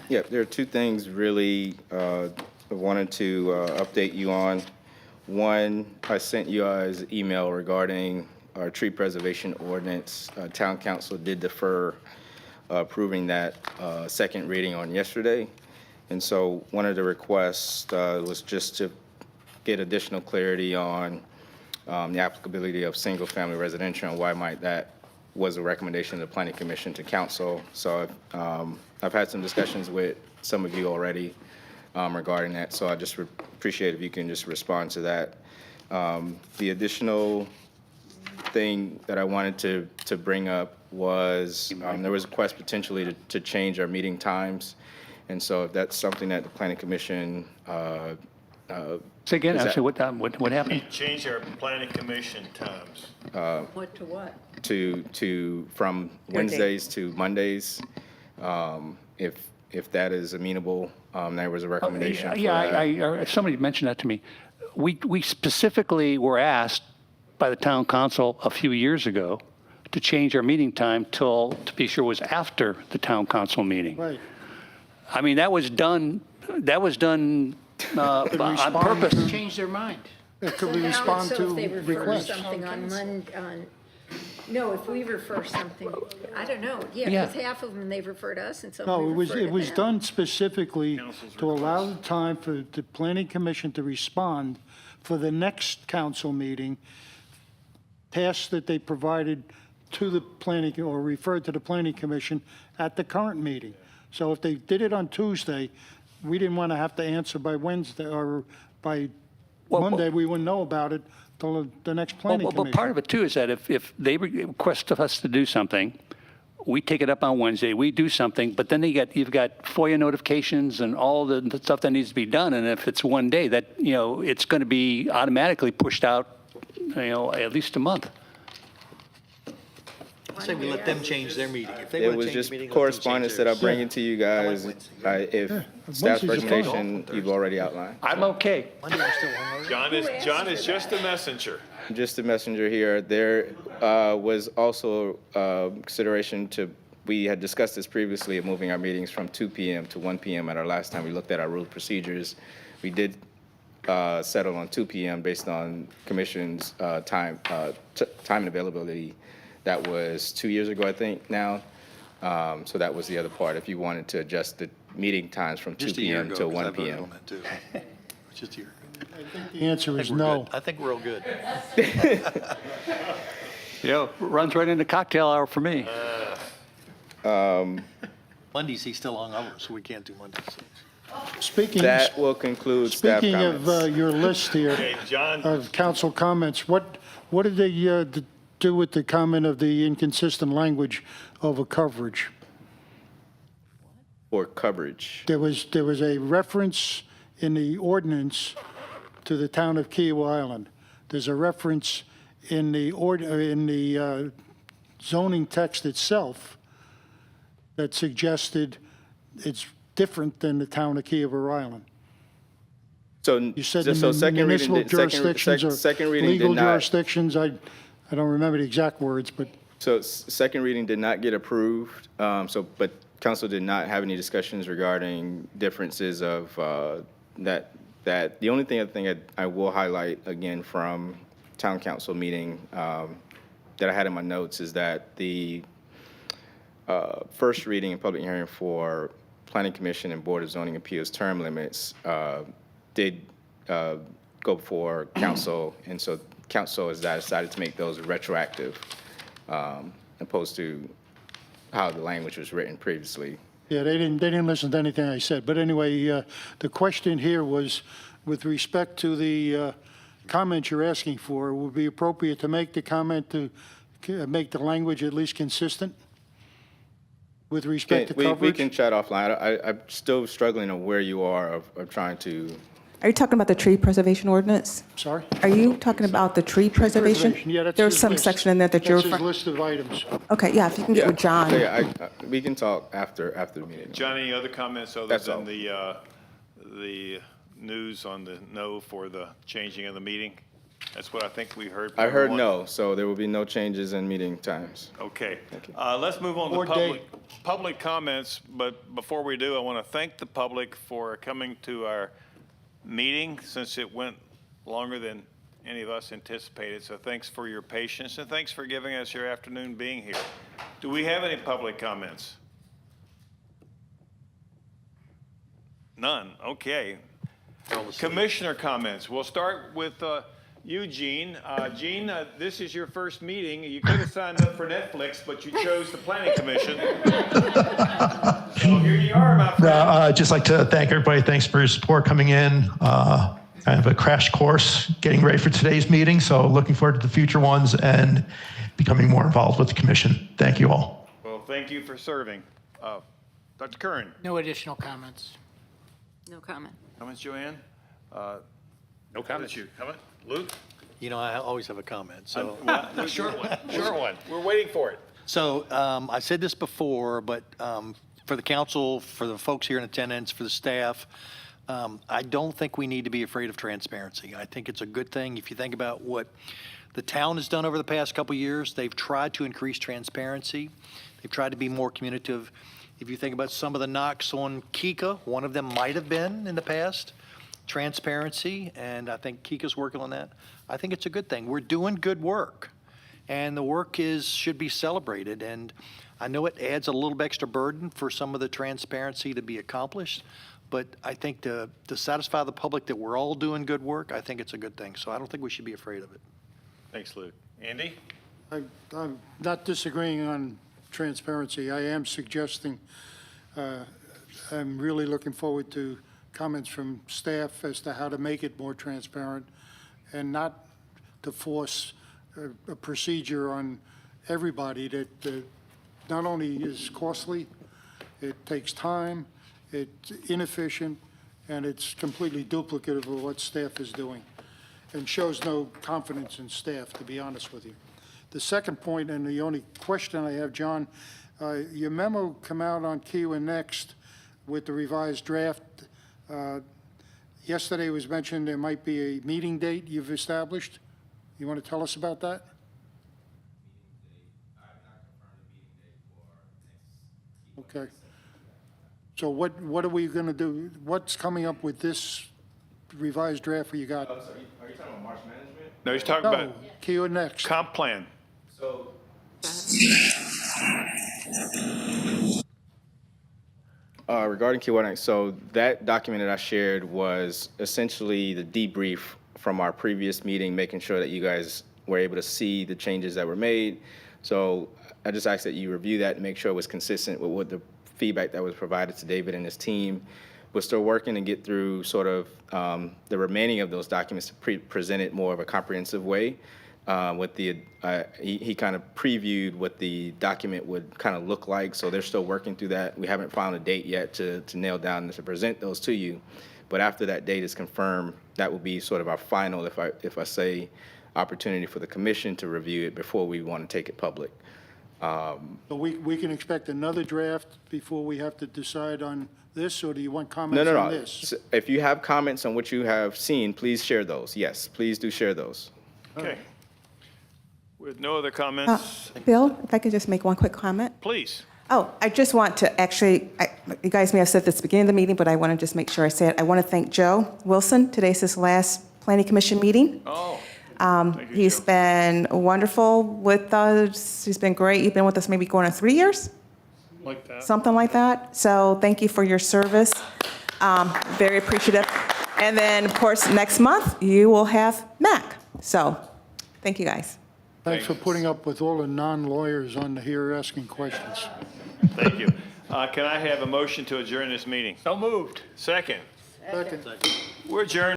Yeah, there are two things really I wanted to update you on. One, I sent you guys an email regarding our tree preservation ordinance. Town council did defer approving that second reading on yesterday. And so one of the requests was just to get additional clarity on the applicability of single-family residential and why might that was a recommendation of the Planning Commission to council. So I've had some discussions with some of you already regarding that, so I just appreciate if you can just respond to that. The additional thing that I wanted to bring up was there was a request potentially to change our meeting times, and so if that's something that the Planning Commission Say again, Is that- actually, what happened? Change our planning commission times. What to what? from Wednesdays to Mondays, if that is amenable, there was a recommendation for that. Yeah, somebody mentioned that to me. We specifically were asked by the town council a few years ago to change our meeting time to be sure it was after the town council meeting. Right. I mean, that was done on purpose. Change their mind. Could we respond to So if they refer requests? something on no, if we refer something, I don't know, yeah, Yeah. because half of them, they've referred us and some No, we refer to it was them. done specifically to allow the time for the planning commission to respond for the next council meeting, tasks that they provided to the planning, or referred to the planning commission at the current meeting. So if they did it on Tuesday, we didn't want to have to answer by Wednesday, or by Monday, we wouldn't know about it till the next planning But commission. part of it too is that if they request of us to do something, we take it up on Wednesday, we do something, but then you've got FOIA notifications and all the stuff that needs to be done. And if it's one day, that, it's going to be automatically pushed out, at least a month. I say we let them change their meeting. If they It want was to change just the meeting, let them change correspondence that I'm theirs. bringing to you guys. If staff's Wednesday's fine. recommendation, you've already outlined. I'm okay. Monday, I'm still hungover. John is just a messenger. Just a messenger here. There was also consideration we had discussed this previously of moving our meetings from 2 p.m. to 1 p.m. at our last time we looked at our rule procedures. We did settle on 2 p.m. based on commission's time and availability. That was 2 years ago, I think, now. So that was the other part, if you wanted to adjust the meeting times from 2 Just a year p.m. ago, to 'cause I 1 voted p.m. on that too. Just a year ago. The answer is We're no. good. I think we're all good. Runs right into cocktail hour for me. Mondays, he's still hungover, so we can't do Mondays. Speaking, That will conclude staff speaking of comments. your list here, Okay, John, of council comments, what did they do with the comment of the inconsistent language over coverage? For coverage. There was a reference in the ordinance to the town of Kiowa Island. There's a reference in the zoning text itself that suggested it's different than the town of Kiowa Island. So, You said so the second reading, municipal did- second, jurisdictions are second reading legal did not. jurisdictions. I don't remember the exact words, but So second reading did not get approved, but council did not have any discussions regarding differences of that. The only thing I will highlight again from town council meeting that I had in my notes is that the first reading and public hearing for Planning Commission and Board of Zoning Appeals term limits did go before council, and so council has decided to make those retroactive, opposed to how the language was written previously. yeah, they didn't listen to anything I said. But anyway, the question here was, with respect to the comments you're asking for, would it be appropriate to make the comment to make the language at least consistent with respect to We coverage? can chat offline. I'm still struggling on where you are of trying to. Are you talking about the tree preservation ordinance? Sorry? Are you talking about the tree preservation? Yeah, that's There's his some list. section in there that you're That's his referring. list of items. Okay, yeah, if you can get with John. So, yeah, we can talk after the meeting. John, any other comments other That's than all. the news on the no for the changing of the meeting? That's what I think we heard. from I heard everyone. no, so there will be no changes in meeting times. Okay. Let's move on Or to public comments, but before we do, I want to thank the public for coming to our meeting, since it went longer than any of us anticipated. So thanks for your patience, and thanks for giving us your afternoon being here. Do we have any public comments? None, okay. Commissioner comments. We'll start with you, Gene. Gene, this is your first meeting. You could have signed up for Netflix, but you chose the Planning Commission. So here you are, my friend. I'd just like to thank everybody. Thanks for your support coming in. Kind of a crash course getting ready for today's meeting. So looking forward to the future ones and becoming more involved with the commission. Thank you all. Well, thank you for serving. Dr. Curran, No additional comments. No comment. comments, Joanne? No comments. You comment? Luke? You know, I always have a comment, so. A short one, short one. We're waiting for it. So I said this before, but for the council, for the folks here in attendance, for the staff, I don't think we need to be afraid of transparency. I think it's a good thing. If you think about what the town has done over the past couple of years, they've tried to increase transparency. They've tried to be more communicative. If you think about some of the knocks on Kika, one of them might have been in the past, transparency, and I think Kika's working on that. I think it's a good thing. We're doing good work, and the work should be celebrated. And I know it adds a little bit extra burden for some of the transparency to be accomplished, but I think to satisfy the public that we're all doing good work, I think it's a good thing. So I don't think we should be afraid of it. Thanks, Luke. Andy? I'm not disagreeing on transparency. I am suggesting, I'm really looking forward to comments from staff as to how to make it more transparent and not to force a procedure on everybody that not only is costly, it takes time, it's inefficient, and it's completely duplicative of what staff is doing, and shows no confidence in staff, to be honest with you. The second point, and the only question I have, John, your memo come out on Kiowa Next with the revised draft. Yesterday was mentioned there might be a meeting date you've established. You want to tell us about that? Okay. So what are we going to do? What's coming up with this revised draft you got? Are you talking about Marsh Management? No, he's talking No, about Kiowa Next. comp plan. So. Regarding Kiwanis, so that document that I shared was essentially the debrief from our previous meeting, making sure that you guys were able to see the changes that were made. So I just asked that you review that and make sure it was consistent with what the feedback that was provided to David and his team. We're still working to get through sort of the remaining of those documents to present it more of a comprehensive way. With the he kind of previewed what the document would kind of look like, so they're still working through that. We haven't found a date yet to nail down and to present those to you, but after that date is confirmed, that will be sort of our final, if I say, opportunity for the commission to review it before we want to take it public. So we can expect another draft before we have to decide on this, or do you want No, comments no, on no. this? If you have comments on what you have seen, please share those. Yes, please do share those. Okay. With no other comments, Bill, if I could just make one quick comment? please. Oh, I just want to actually, you guys may have said this at the beginning of the meeting, but I want to just make sure I say it. I want to thank Joe Wilson. Today's his last planning commission meeting. Oh, thank you, He's Joe. been wonderful with us. He's been great. You've been with us maybe going on 3 years, Like that. something like that. So thank you for your service. Very appreciative. And then, of course, next month, you will have Mac. So, thank you, guys. Thanks for putting up with all the non-lawyers on here asking questions. Thank you. Can I have a motion to adjourn this meeting? So moved. Second. Second. We're adjourned.